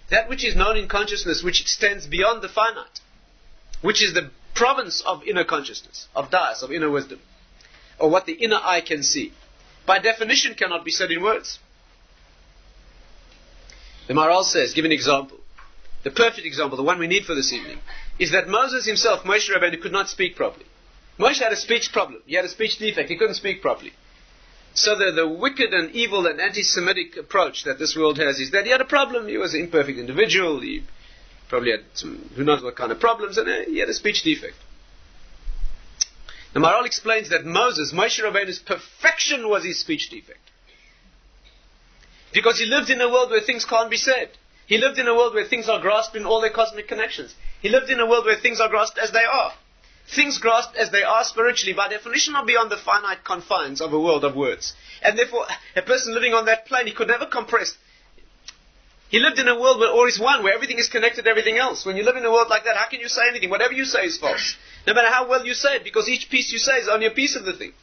that which is known in consciousness, which extends beyond the finite, which is the province of inner consciousness, of das, of inner wisdom, or what the inner eye can see, by definition cannot be said in words. The Maharal says, give an example. The perfect example, the one we need for this evening, is that Moses himself, Moshe Rabbeinu, could not speak properly. Moshe had a speech problem. He had a speech defect. He couldn't speak properly. So the wicked and evil and anti-Semitic approach that this world has is that he had a problem. He was an imperfect individual. He probably had some, who knows what kind of problems, and he had a speech defect. The Maharal explains that Moshe Rabbeinu's perfection was his speech defect. Because he lived in a world where things can't be said. He lived in a world where things are grasped in all their cosmic connections. He lived in a world where things are grasped as they are. Things grasped as they are spiritually, by definition, are beyond the finite confines of a world of words. And therefore, a person living on that plane, he could never compress. He lived in a world where all is one, where everything is connected to everything else. When you live in a world like that, how can you say anything? Whatever you say is false. No matter how well you say it, because each piece you say is only a piece of the thing.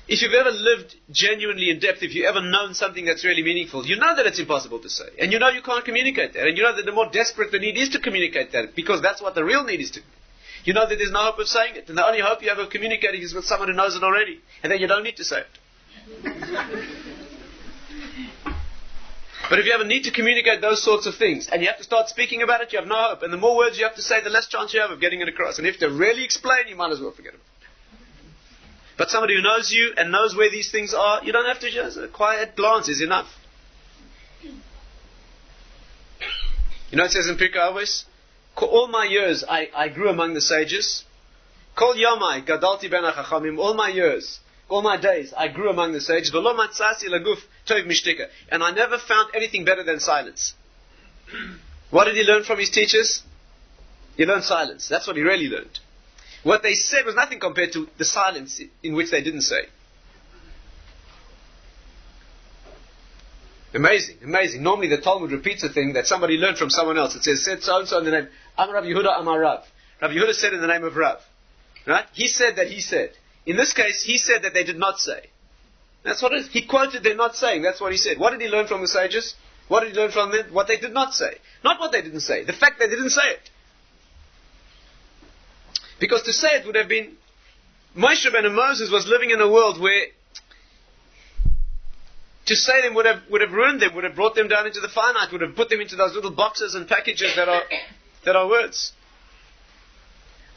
If you've ever lived genuinely in depth, if you've ever known something that's really meaningful, you know that it's impossible to say. And you know you can't communicate that. And you know that the more desperate the need is to communicate that, because that's what the real need is to. You know that there's no hope of saying it. And the only hope you have of communicating is with someone who knows it already. And then you don't need to say it. But if you ever need to communicate those sorts of things, and you have to start speaking about it, you have no hope. And the more words you have to say, the less chance you have of getting it across. And if to really explain, you might as well forget it. But somebody who knows you and knows where these things are, you don't have to just, a quiet glance is enough. You know it says in Pirkei Avos, all my years I grew among the sages. Kol yomai gadalti ben hachachamim, all my years, all my days I grew among the sages. V'lo matzasi laguf tov mishtika, and I never found anything better than silence. What did he learn from his teachers? He learned silence. That's what he really learned. What they said was nothing compared to the silence in which they didn't say. Amazing, amazing. Normally the Talmud repeats a thing that somebody learned from someone else. It says, said so-and-so in the name, Amar Rav Yehuda Amar Rav. Rav Yehuda said in the name of Rav. Right? He said that he said. In this case, he said that they did not say. That's what it is. He quoted they're not saying. That's what he said. What did he learn from the sages? What did he learn from them? What they did not say. Not what they didn't say. The fact they didn't say it. Because to say it would have been, Moshe Rabbeinu Moses was living in a world where to say them would have ruined them, would have brought them down into the finite, would have put them into those little boxes and packages that are words.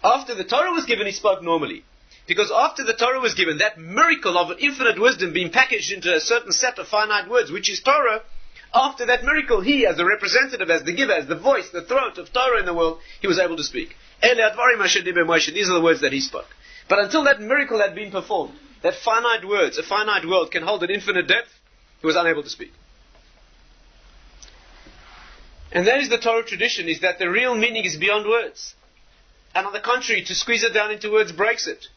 After the Torah was given, he spoke normally. Because after the Torah was given, that miracle of infinite wisdom being packaged into a certain set of finite words, which is Torah, after that miracle, he, as the representative, as the giver, as the voice, the throat of Torah in the world, he was able to speak. These are the words that he spoke. But until that miracle had been performed, that finite words, a finite world can hold an infinite depth, he was unable to speak. And that is the Torah tradition, is that the real meaning is beyond words. And on the contrary, to squeeze it down into words breaks it.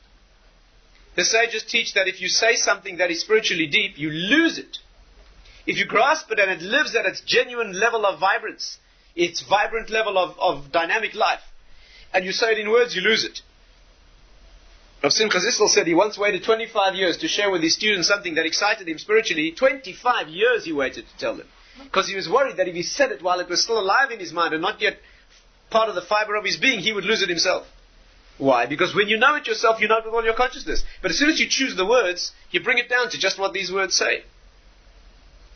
The sages teach that if you say something that is spiritually deep, you lose it. If you grasp it and it lives at its genuine level of vibrance, its vibrant level of dynamic life, and you say it in words, you lose it. Rav Simcha Zissel said he once waited 25 years to share with his students something that excited him spiritually. 25 years he waited to tell them. Because he was worried that if he said it while it was still alive in his mind and not yet part of the fiber of his being, he would lose it himself. Why? Because when you know it yourself, you know it with all your consciousness. But as soon as you choose the words, you bring it down to just what these words say.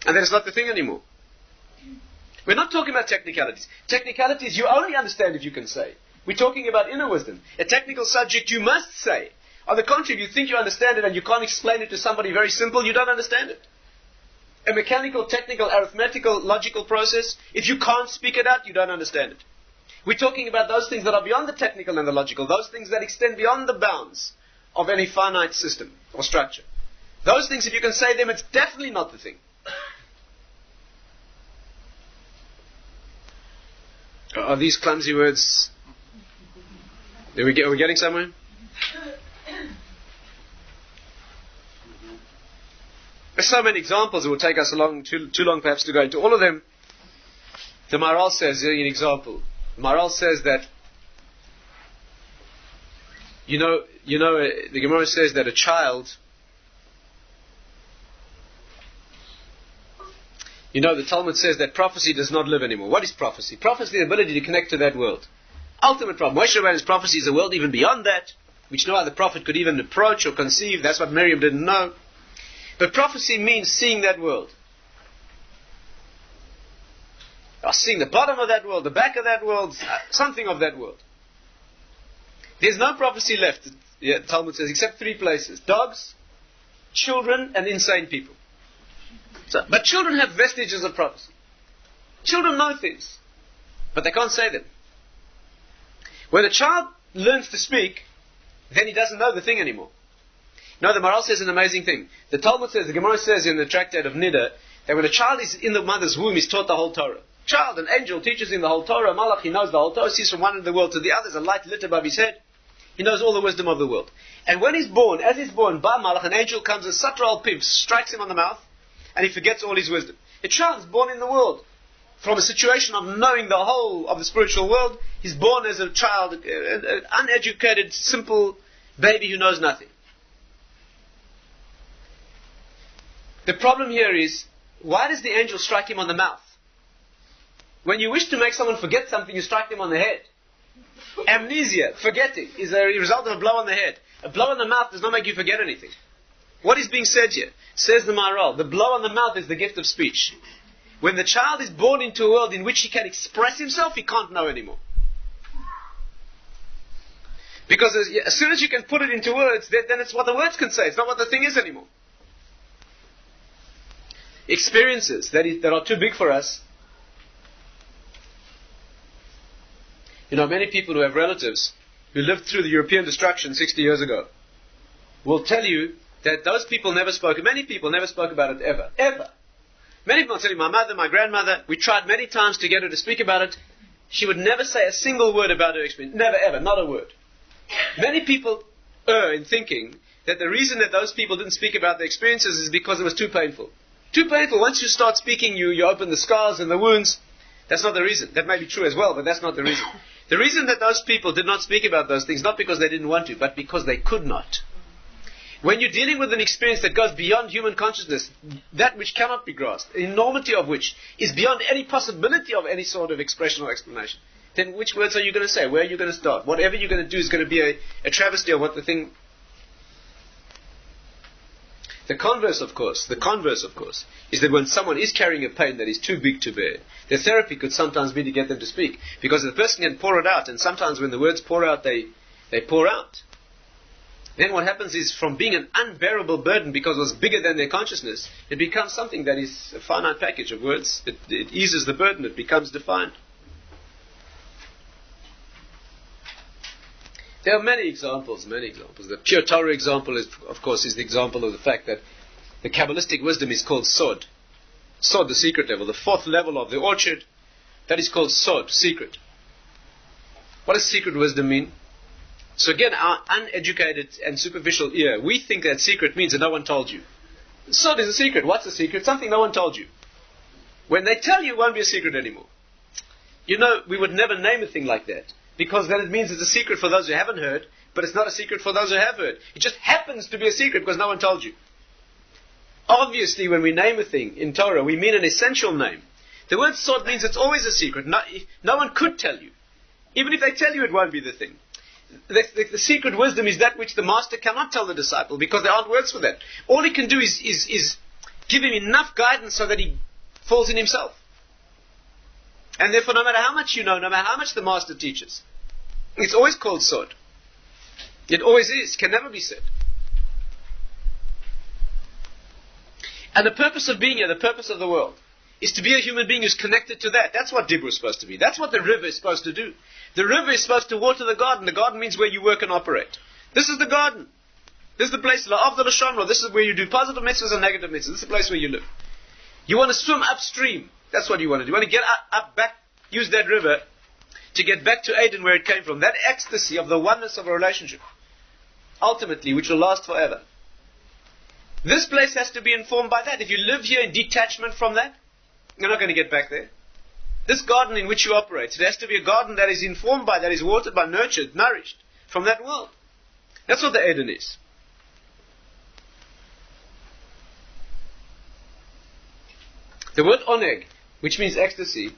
And then it's not the thing anymore. We're not talking about technicalities. Technicalities you only understand if you can say. We're talking about inner wisdom. A technical subject you must say. On the contrary, if you think you understand it and you can't explain it to somebody very simple, you don't understand it. a mechanical, technical, arithmetical, logical process. If you can't speak it out, you don't understand it. We're talking about those things that are beyond the technical and the logical, those things that extend beyond the bounds of any finite system or structure. Those things, if you can say them, it's definitely not the thing. Are these clumsy words? Are we getting somewhere? There's so many examples, it will take us too long perhaps to go into all of them. The Maharal says, an example. The Maharal says that, the Gemara says that a child, the Talmud says that prophecy does not live anymore. What is prophecy? Prophecy is the ability to connect to that world. Ultimate prophecy. Moshe Rabbeinu's prophecy is a world even beyond that, which no other prophet could even approach or conceive. That's what Miriam didn't know. But prophecy means seeing that world. Or seeing the bottom of that world, the back of that world, something of that world. There's no prophecy left, the Talmud says, except 3 places. Dogs, children, and insane people. But children have vestiges of prophecy. Children know things, but they can't say them. When a child learns to speak, then he doesn't know the thing anymore. No, the Maharal says an amazing thing. The Talmud says, the Gemara says in the tractate of Nida, that when a child is in the mother's womb, he's taught the whole Torah. Child, an angel, teaches him the whole Torah. Malach, he knows the whole Torah, sees from one end of the world to the other. There's a light lit above his head. He knows all the wisdom of the world. And when he's born, as he's born, by Malach, an angel comes, a Satral Piv, strikes him on the mouth, and he forgets all his wisdom. A child is born in the world. From a situation of knowing the whole of the spiritual world, he's born as a child, an uneducated, simple baby who knows nothing. The problem here is, why does the angel strike him on the mouth? When you wish to make someone forget something, you strike them on the head. Amnesia, forgetting, is a result of a blow on the head. A blow on the mouth does not make you forget anything. What is being said here? Says the Maharal, the blow on the mouth is the gift of speech. When the child is born into a world in which he can express himself, he can't know anymore. Because as soon as you can put it into words, then it's what the words can say. It's not what the thing is anymore. Experiences that are too big for us. Many people who have relatives who lived through the European destruction 60 years ago will tell you that those people many people never spoke about it ever. Ever. Many people will tell you, my mother, my grandmother, we tried many times to get her to speak about it. She would never say a single word about her experience. Never, ever, not a word. Many people err in thinking that the reason that those people didn't speak about their experiences is because it was too painful. Too painful. Once you start speaking, you open the scars and the wounds. That's not the reason. That may be true as well, but that's not the reason. The reason that those people did not speak about those things, not because they didn't want to, but because they could not. When you're dealing with an experience that goes beyond human consciousness, that which cannot be grasped, the enormity of which is beyond any possibility of any sort of expression or explanation, then which words are you going to say? Where are you going to start? Whatever you're going to do is going to be a travesty of what the thing... The converse, of course, is that when someone is carrying a pain that is too big to bear, their therapy could sometimes be to get them to speak. Because the person can pour it out, and sometimes when the words pour out, they pour out. Then what happens is, from being an unbearable burden because it was bigger than their consciousness, it becomes something that is a finite package of words. It eases the burden, it becomes defined. There are many examples. The pure Torah example is the example of the fact that the Kabbalistic wisdom is called Sod. Sod, the secret level, the 4th level of the orchard, that is called Sod, secret. What does secret wisdom mean? So again, our uneducated and superficial ear, we think that secret means that no one told you. Sod is a secret. What's a secret? Something no one told you. When they tell you, it won't be a secret anymore. We would never name a thing like that. Because then it means it's a secret for those who haven't heard, but it's not a secret for those who have heard. It just happens to be a secret because no one told you. Obviously, when we name a thing in Torah, we mean an essential name. The word sod means it's always a secret. No one could tell you. Even if they tell you, it won't be the thing. The secret wisdom is that which the master cannot tell the disciple because there aren't words for that. All he can do is give him enough guidance so that he falls in himself. And therefore, no matter how much you know, no matter how much the master teaches, it's always called sod. It always is. Can never be said. And the purpose of being here, the purpose of the world, is to be a human being who's connected to that. That's what Dibur is supposed to be. That's what the river is supposed to do. The river is supposed to water the garden. The garden means where you work and operate. This is the garden. This is the place, after the Shamra, this is where you do positive mitzvahs and negative mitzvahs. This is the place where you live. You want to swim upstream. That's what you want to do. You want to get up back, use that river to get back to Eden where it came from. That ecstasy of the oneness of a relationship, ultimately, which will last forever. This place has to be informed by that. If you live here in detachment from that, you're not going to get back there. This garden in which you operate, it has to be a garden that is informed by, that is watered by, nurtured, nourished from that world. That's what the Eden is. The word oneg, which means ecstasy,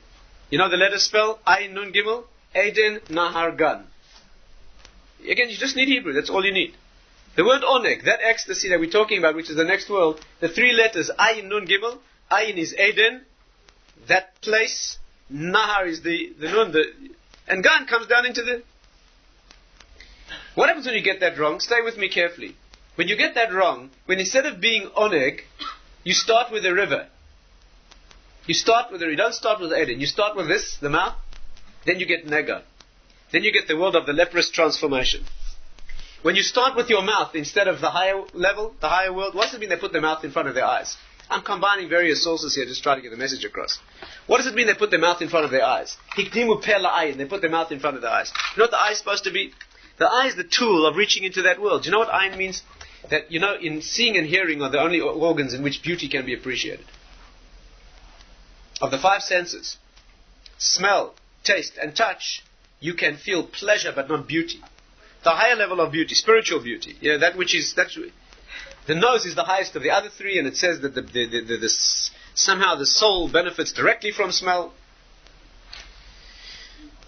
you know the letters spell Ayin Nun Gimel, Eden Nahar Gan. Again, you just need Hebrew, that's all you need. The word oneg, that ecstasy that we're talking about, which is the next world, the three letters Ayin Nun Gimel, Ayin is Eden, that place, Nahar is the Nun, and Gan comes down into the... What happens when you get that wrong? Stay with me carefully. When you get that wrong, when instead of being oneg, you start with a river. You don't start with the Eden. You start with this, the mouth. Then you get Nega. Then you get the world of the leprous transformation. When you start with your mouth instead of the higher level, the higher world, what does it mean they put their mouth in front of their eyes? I'm combining various sources here, just trying to get the message across. What does it mean they put their mouth in front of their eyes? Hikdimu per la'ayin. They put their mouth in front of their eyes. You know what the eye is supposed to be? The eye is the tool of reaching into that world. Do you know what ayin means? That, in seeing and hearing are the only organs in which beauty can be appreciated. Of the five senses, smell, taste, and touch, you can feel pleasure but not beauty. The higher level of beauty, spiritual beauty, the nose is the highest of the other three, and it says that somehow the soul benefits directly from smell.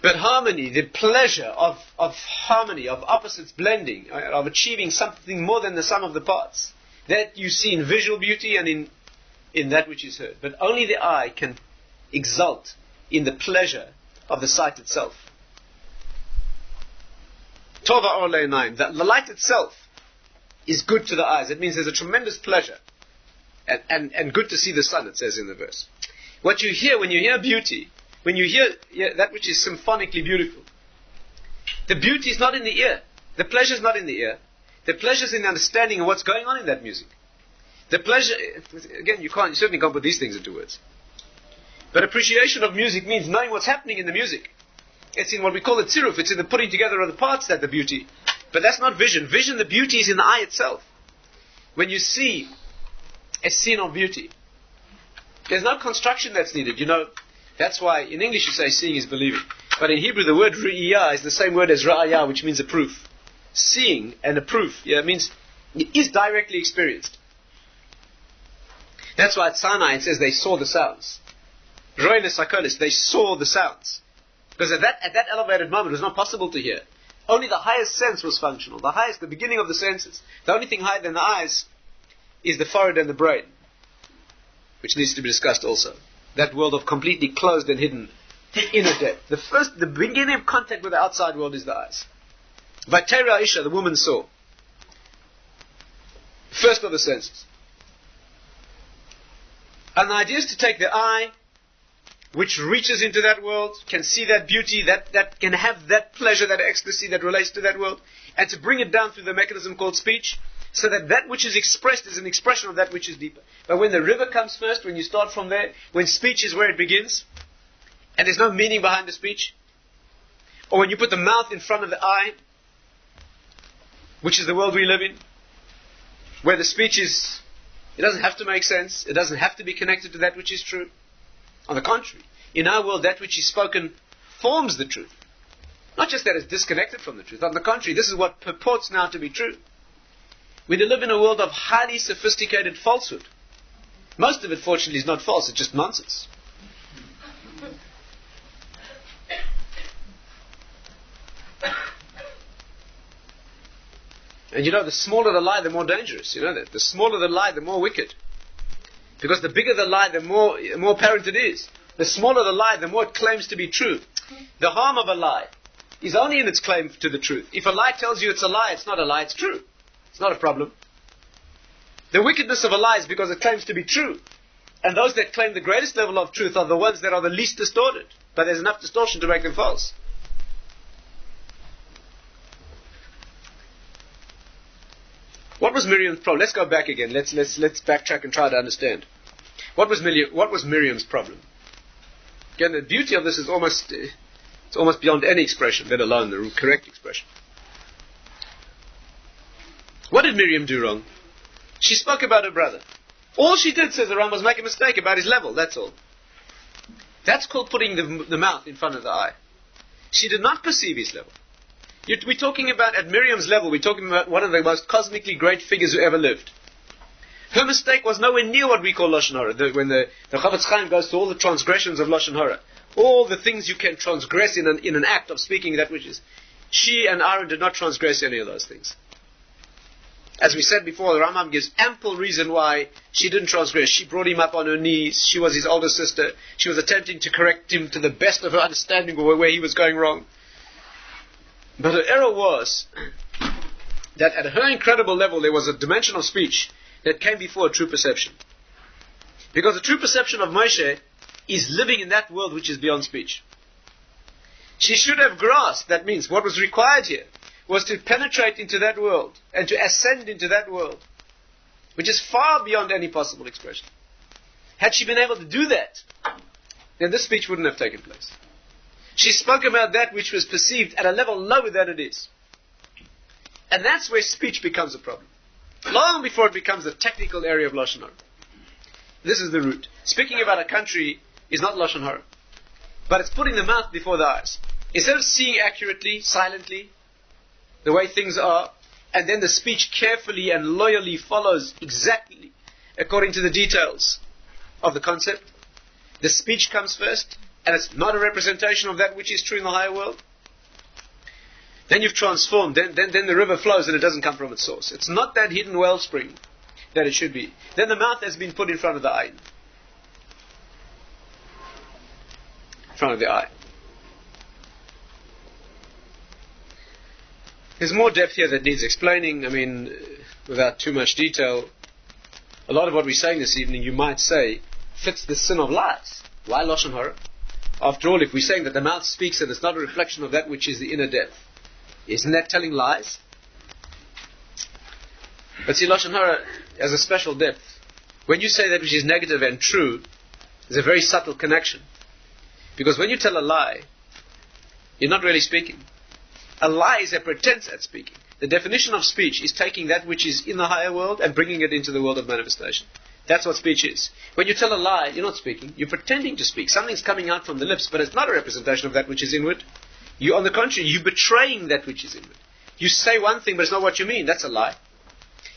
But harmony, the pleasure of harmony, of opposites blending, of achieving something more than the sum of the parts, that you see in visual beauty and in that which is heard. But only the eye can exult in the pleasure of the sight itself. Tova or le'inayim, the light itself is good to the eyes. It means there's a tremendous pleasure and good to see the sun, it says in the verse. What you hear when you hear beauty, when you hear that which is symphonically beautiful, the beauty is not in the ear. The pleasure is not in the ear. The pleasure is in the understanding of what's going on in that music. The pleasure, again, you certainly can't put these things into words. But appreciation of music means knowing what's happening in the music. It's in what we call the tziruf. It's in the putting together of the parts that the beauty. But that's not vision. Vision, the beauty is in the eye itself. When you see a scene of beauty, there's no construction that's needed. That's why in English you say seeing is believing. But in Hebrew the word ru'iyah is the same word as ra'ayah, which means a proof. Seeing and a proof, means it is directly experienced. That's why at Sinai it says they saw the sounds. Roilis Hakolis, they saw the sounds. Because at that elevated moment it was not possible to hear. Only the highest sense was functional. The beginning of the senses. The only thing higher than the eyes is the forehead and the brain, which needs to be discussed also. That world of completely closed and hidden inner depth. The beginning of contact with the outside world is the eyes. Vatera Isha, the woman saw. First of the senses. And the idea is to take the eye, which reaches into that world, can see that beauty, that can have that pleasure, that ecstasy that relates to that world, and to bring it down through the mechanism called speech, so that which is expressed is an expression of that which is deeper. But when the river comes first, when you start from there, when speech is where it begins, and there's no meaning behind the speech, or when you put the mouth in front of the eye, which is the world we live in, where the speech is, it doesn't have to make sense, it doesn't have to be connected to that which is true. On the contrary, in our world, that which is spoken forms the truth. Not just that it's disconnected from the truth. On the contrary, this is what purports now to be true. We live in a world of highly sophisticated falsehood. Most of it, fortunately, is not false, it's just nonsense. And the smaller the lie, the more dangerous. You know that. The smaller the lie, the more wicked. Because the bigger the lie, the more apparent it is. The smaller the lie, the more it claims to be true. The harm of a lie is only in its claim to the truth. If a lie tells you it's a lie, it's not a lie, it's true. It's not a problem. The wickedness of a lie is because it claims to be true. And those that claim the greatest level of truth are the ones that are the least distorted. But there's enough distortion to make them false. What was Miriam's problem? Let's go back again. Let's backtrack and try to understand. What was Miriam's problem? Again, the beauty of this is almost beyond any expression, let alone the correct expression. What did Miriam do wrong? She spoke about her brother. All she did, says the Ram, was make a mistake about his level, that's all. That's called putting the mouth in front of the eye. She did not perceive his level. We're talking about, at Miriam's level, we're talking about one of the most cosmically great figures who ever lived. Her mistake was nowhere near what we call Lashon Hara. When the Chavetz Chaim goes to all the transgressions of Lashon Hara, all the things you can transgress in an act of speaking that which is, she and Aaron did not transgress any of those things. As we said before, the Rambam gives ample reason why she didn't transgress. She brought him up on her knees. She was his older sister. She was attempting to correct him to the best of her understanding of where he was going wrong. But her error was that at her incredible level there was a dimension of speech that came before a true perception. Because the true perception of Moshe is living in that world which is beyond speech. She should have grasped, that means what was required here was to penetrate into that world and to ascend into that world, which is far beyond any possible expression. Had she been able to do that, then this speech wouldn't have taken place. She spoke about that which was perceived at a level lower than it is. And that's where speech becomes a problem. Long before it becomes a technical area of Lashon Hara. This is the root. Speaking about a country is not Lashon Hara, but it's putting the mouth before the eyes. Instead of seeing accurately, silently, the way things are, and then the speech carefully and loyally follows exactly according to the details of the concept, the speech comes first, and it's not a representation of that which is true in the higher world. Then you've transformed, then the river flows and it doesn't come from its source. It's not that hidden wellspring that it should be. Then the mouth has been put in front of the eye. In front of the eye. There's more depth here that needs explaining. I mean, without too much detail, a lot of what we're saying this evening, you might say, fits the sin of lies. Why Lashon Hara? After all, if we're saying that the mouth speaks and it's not a reflection of that which is the inner depth, isn't that telling lies? But see, Lashon Hara has a special depth. When you say that which is negative and true, there's a very subtle connection. Because when you tell a lie, you're not really speaking. A lie is a pretense at speaking. The definition of speech is taking that which is in the higher world and bringing it into the world of manifestation. That's what speech is. When you tell a lie, you're not speaking. You're pretending to speak. Something's coming out from the lips, but it's not a representation of that which is inward. You, on the contrary, you're betraying that which is inward. You say one thing, but it's not what you mean. That's a lie.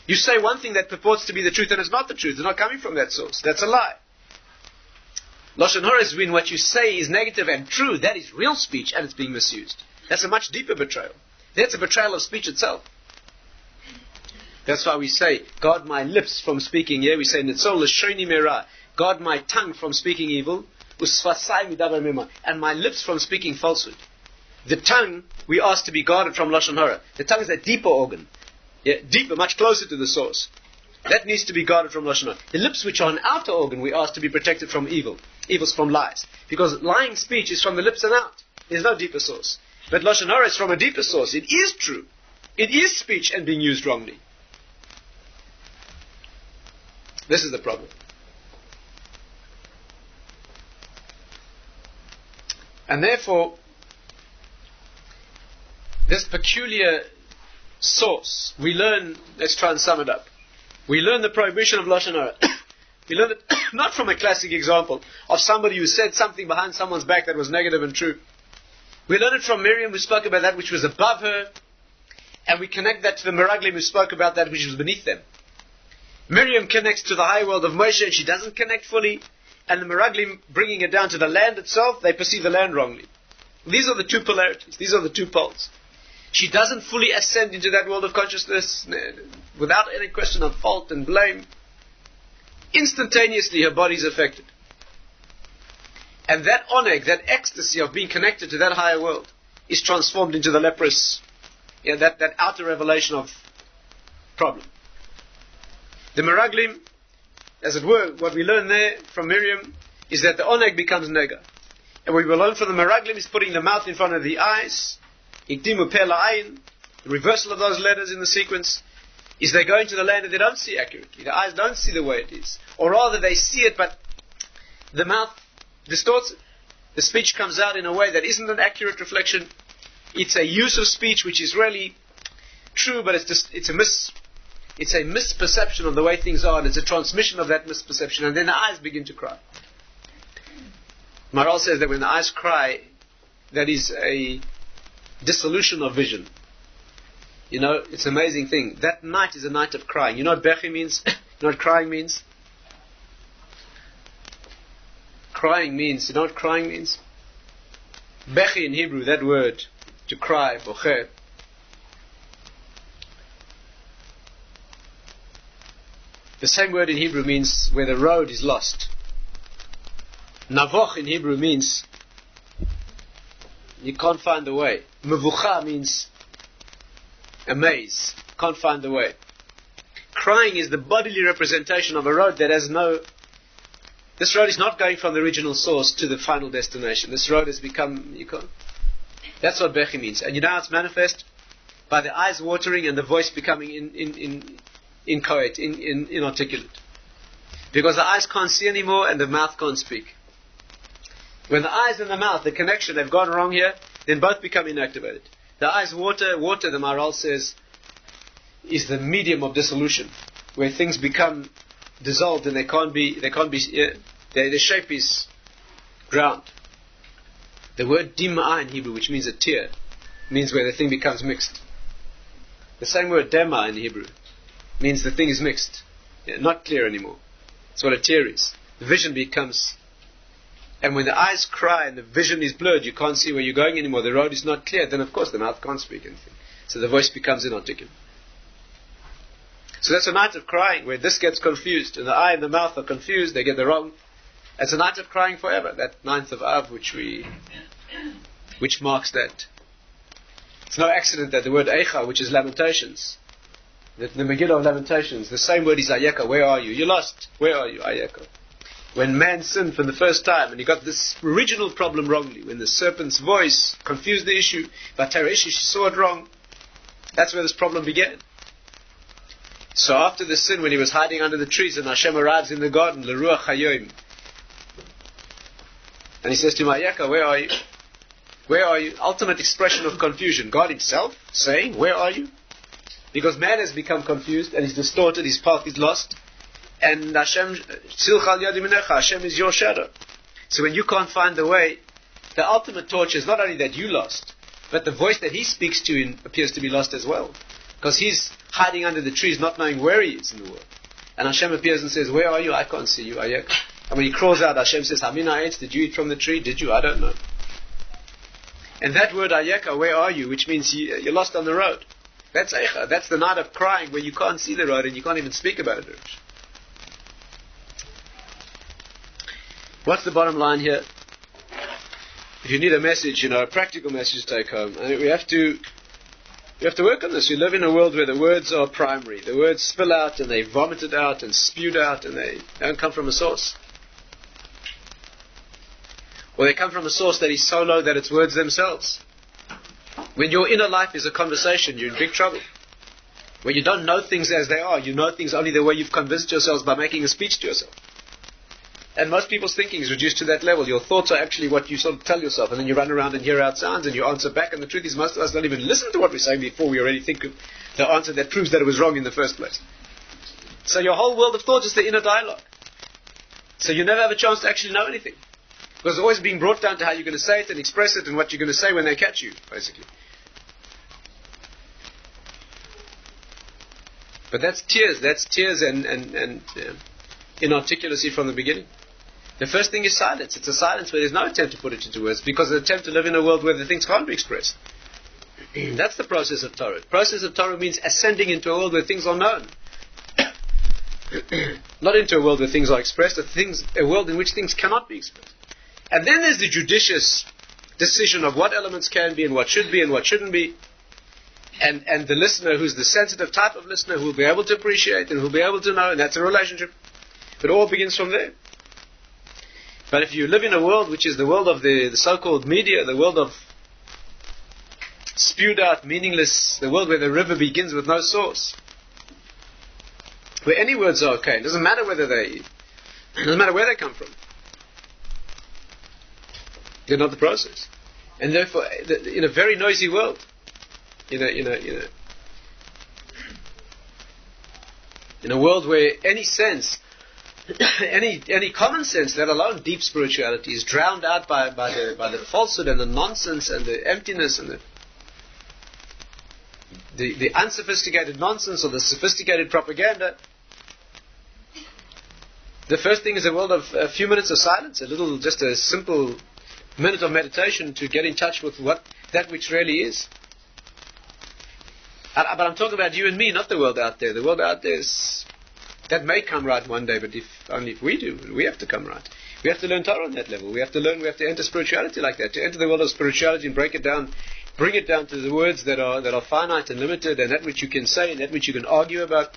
You say one thing that purports to be the truth, and it's not the truth. It's not coming from that source. That's a lie. Lashon Hara is when what you say is negative and true. That is real speech, and it's being misused. That's a much deeper betrayal. That's a betrayal of speech itself. That's why we say, guard my lips from speaking. Yeah, we say, Nitzol l'shoni merah. Guard my tongue from speaking evil. Usfasai midavar mimah. And my lips from speaking falsehood. The tongue, we ask to be guarded from Lashon Hara. The tongue is a deeper organ. Yeah, deeper, much closer to the source. That needs to be guarded from Lashon Hara. The lips, which are an outer organ, we ask to be protected from evil. Evil's from lies. Because lying speech is from the lips and out. There's no deeper source. But Lashon Hara is from a deeper source. It is true. It is speech and being used wrongly. This is the problem. And therefore, this peculiar source, we learn, let's try and sum it up. We learn the prohibition of Lashon Hara. We learn it not from a classic example of somebody who said something behind someone's back that was negative and true. We learn it from Miriam, who spoke about that which was above her, and we connect that to the Meraglim, who spoke about that which was beneath them. Miriam connects to the high world of Moshe, and she doesn't connect fully, and the Meraglim, bringing it down to the land itself, they perceive the land wrongly. These are the two polarities. These are the two poles. She doesn't fully ascend into that world of consciousness without any question of fault and blame. Instantaneously, her body is affected. And that oneg, that ecstasy of being connected to that higher world, is transformed into the leprous, that outer revelation of problem. The meraglim, as it were, what we learn there from Miriam is that the oneg becomes nega. And what we learn from the meraglim is putting the mouth in front of the eyes. Ikdimu pe la'ayin, the reversal of those letters in the sequence, is they go into the land and they don't see accurately. The eyes don't see the way it is. Or rather, they see it, but the mouth distorts it. The speech comes out in a way that isn't an accurate reflection. It's a use of speech which is really true, but it's a misperception of the way things are, and it's a transmission of that misperception, and then the eyes begin to cry. Maral says that when the eyes cry, that is a dissolution of vision. You know, it's an amazing thing. That night is a night of crying. You know what bechi means? You know what crying means? Crying means, you know what crying means? Bechi in Hebrew, that word, to cry, bocher, the same word in Hebrew means where the road is lost. Navoch in Hebrew means you can't find the way. Mevucha means amaze, can't find the way. Crying is the bodily representation of a road that has no... This road is not going from the original source to the final destination. This road has become... That's what bechi means. And you know how it's manifest? By the eyes watering and the voice becoming inchoate, inarticulate. Because the eyes can't see anymore and the mouth can't speak. When the eyes and the mouth, the connection, they've gone wrong here, then both become inactivated. The eyes water, the Maharal says, is the medium of dissolution, where things become dissolved and their shape is ground. The word dim'a in Hebrew, which means a tear, means where the thing becomes mixed. The same word dema in Hebrew means the thing is mixed, not clear anymore. That's what a tear is. The vision becomes... And when the eyes cry and the vision is blurred, you can't see where you're going anymore, the road is not clear, then of course the mouth can't speak anything. So the voice becomes inarticulate. So that's a night of crying, where this gets confused, and the eye and the mouth are confused, they get the wrong. It's a night of crying forever, that 9th of Av, which marks that. It's no accident that the word Eicha, which is Lamentations, the Megillah of Lamentations, the same word is Ayeka, where are you? You're lost, where are you? Ayeka. When man sinned for the first time, and he got this original problem wrongly, when the serpent's voice confused the issue, Vatarishi, she saw it wrong, that's where this problem began. So after the sin, when he was hiding under the trees, and Hashem arrives in the garden, L'ruach hayoim, and he says to him, Ayeka, where are you? Where are you? Ultimate expression of confusion. God himself saying, where are you? Because man has become confused, and he's distorted, his path is lost. And Hashem, Hashem is your shadow. So when you can't find the way, the ultimate torture is not only that you lost, but the voice that he speaks to you appears to be lost as well. Because he's hiding under the trees, not knowing where he is in the world. And Hashem appears and says, where are you? I can't see you. Ayeka. And when he crawls out, Hashem says, Hamina Eitz, did you eat from the tree? Did you? I don't know. And that word Ayeka, where are you? Which means you're lost on the road. That's Eicha. That's the night of crying where you can't see the road and you can't even speak about it. What's the bottom line here? If you need a message, a practical message to take home, I think we have to work on this. We live in a world where the words are primary. The words spill out and they vomit it out and spewed out and they don't come from a source. Or they come from a source that is so low that it's words themselves. When your inner life is a conversation, you're in big trouble. When you don't know things as they are, you know things only the way you've convinced yourselves by making a speech to yourself. And most people's thinking is reduced to that level. Your thoughts are actually what you sort of tell yourself, and then you run around and hear out sounds and you answer back, and the truth is most of us don't even listen to what we're saying before we already think of the answer that proves that it was wrong in the first place. So your whole world of thought is the inner dialogue. So you never have a chance to actually know anything. Because it's always being brought down to how you're going to say it and express it and what you're going to say when they catch you, basically. But that's tears and inarticulacy from the beginning. The first thing is silence. It's a silence where there's no attempt to put it into words, because the attempt to live in a world where the things can't be expressed. That's the process of Torah. The process of Torah means ascending into a world where things are known. Not into a world where things are expressed, a world in which things cannot be expressed. And then there's the judicious decision of what elements can be and what should be and what shouldn't be. and the listener who's the sensitive type of listener who will be able to appreciate and who will be able to know, and that's a relationship. It all begins from there. But if you live in a world which is the world of the so-called media, the world of spewed out, meaningless, the world where the river begins with no source, where any words are okay, it doesn't matter where they come from. They're not the process. And therefore, in a very noisy world, in a world where any sense, any common sense, let alone deep spirituality, is drowned out by the falsehood and the nonsense and the emptiness and the unsophisticated nonsense or the sophisticated propaganda. The first thing is a world of a few minutes of silence, just a simple minute of meditation to get in touch with that which really is. But I'm talking about you and me, not the world out there. The world out there that may come right one day, but only if we do. We have to come right. We have to learn Torah on that level. We have to enter spirituality like that. To enter the world of spirituality and break it down, bring it down to the words that are finite and limited, and that which you can say and that which you can argue about.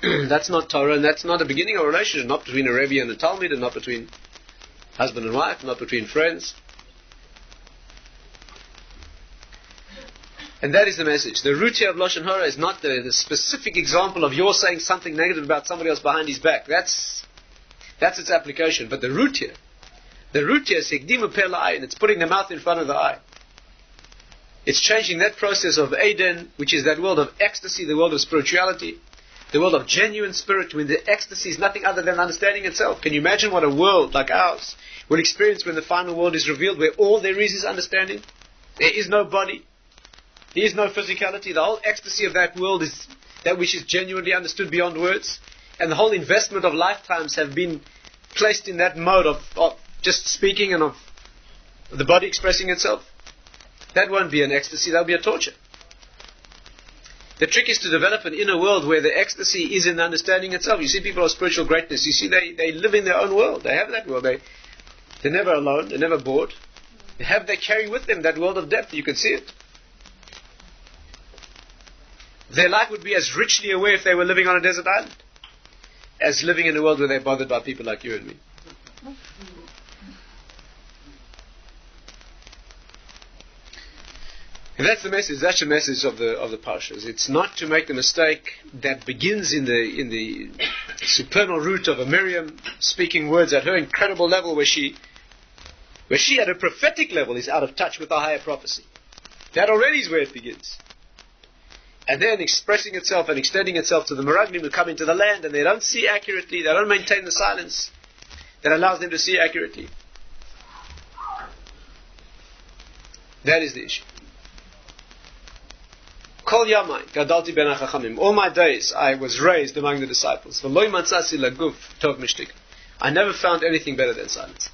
That's not Torah, and that's not the beginning of a relationship, not between a Rebbe and a Talmud, and not between husband and wife, not between friends. And that is the message. The root here of Lashon Hara is not the specific example of you're saying something negative about somebody else behind his back. That's its application. But the root here is Hekdimu Peh La'ayin. It's putting the mouth in front of the eye. It's changing that process of Eden, which is that world of ecstasy, the world of spirituality, the world of genuine spirit, when the ecstasy is nothing other than understanding itself. Can you imagine what a world like ours will experience when the final world is revealed, where all there is understanding? There is no body. There is no physicality. The whole ecstasy of that world is that which is genuinely understood beyond words. And the whole investment of lifetimes have been placed in that mode of just speaking and of the body expressing itself. That won't be an ecstasy, that'll be a torture. The trick is to develop an inner world where the ecstasy is in the understanding itself. You see people of spiritual greatness, you see they live in their own world. They have that world. They're never alone, they're never bored. They carry with them that world of depth. You can see it. Their life would be as richly aware if they were living on a desert island as living in a world where they're bothered by people like you and me. And that's the message. That's the message of the parshas. It's not to make the mistake that begins in the supernal root of a Miriam speaking words at her incredible level, where she at a prophetic level is out of touch with the higher prophecy. That already is where it begins. And then expressing itself and extending itself to the Meraglim who come into the land, and they don't see accurately. They don't maintain the silence that allows them to see accurately. That is the issue. Kol yamai gadalti ben hachachamim. All my days I was raised among the disciples. V'loi matzasi laguf tov mishtik. I never found anything better than silence.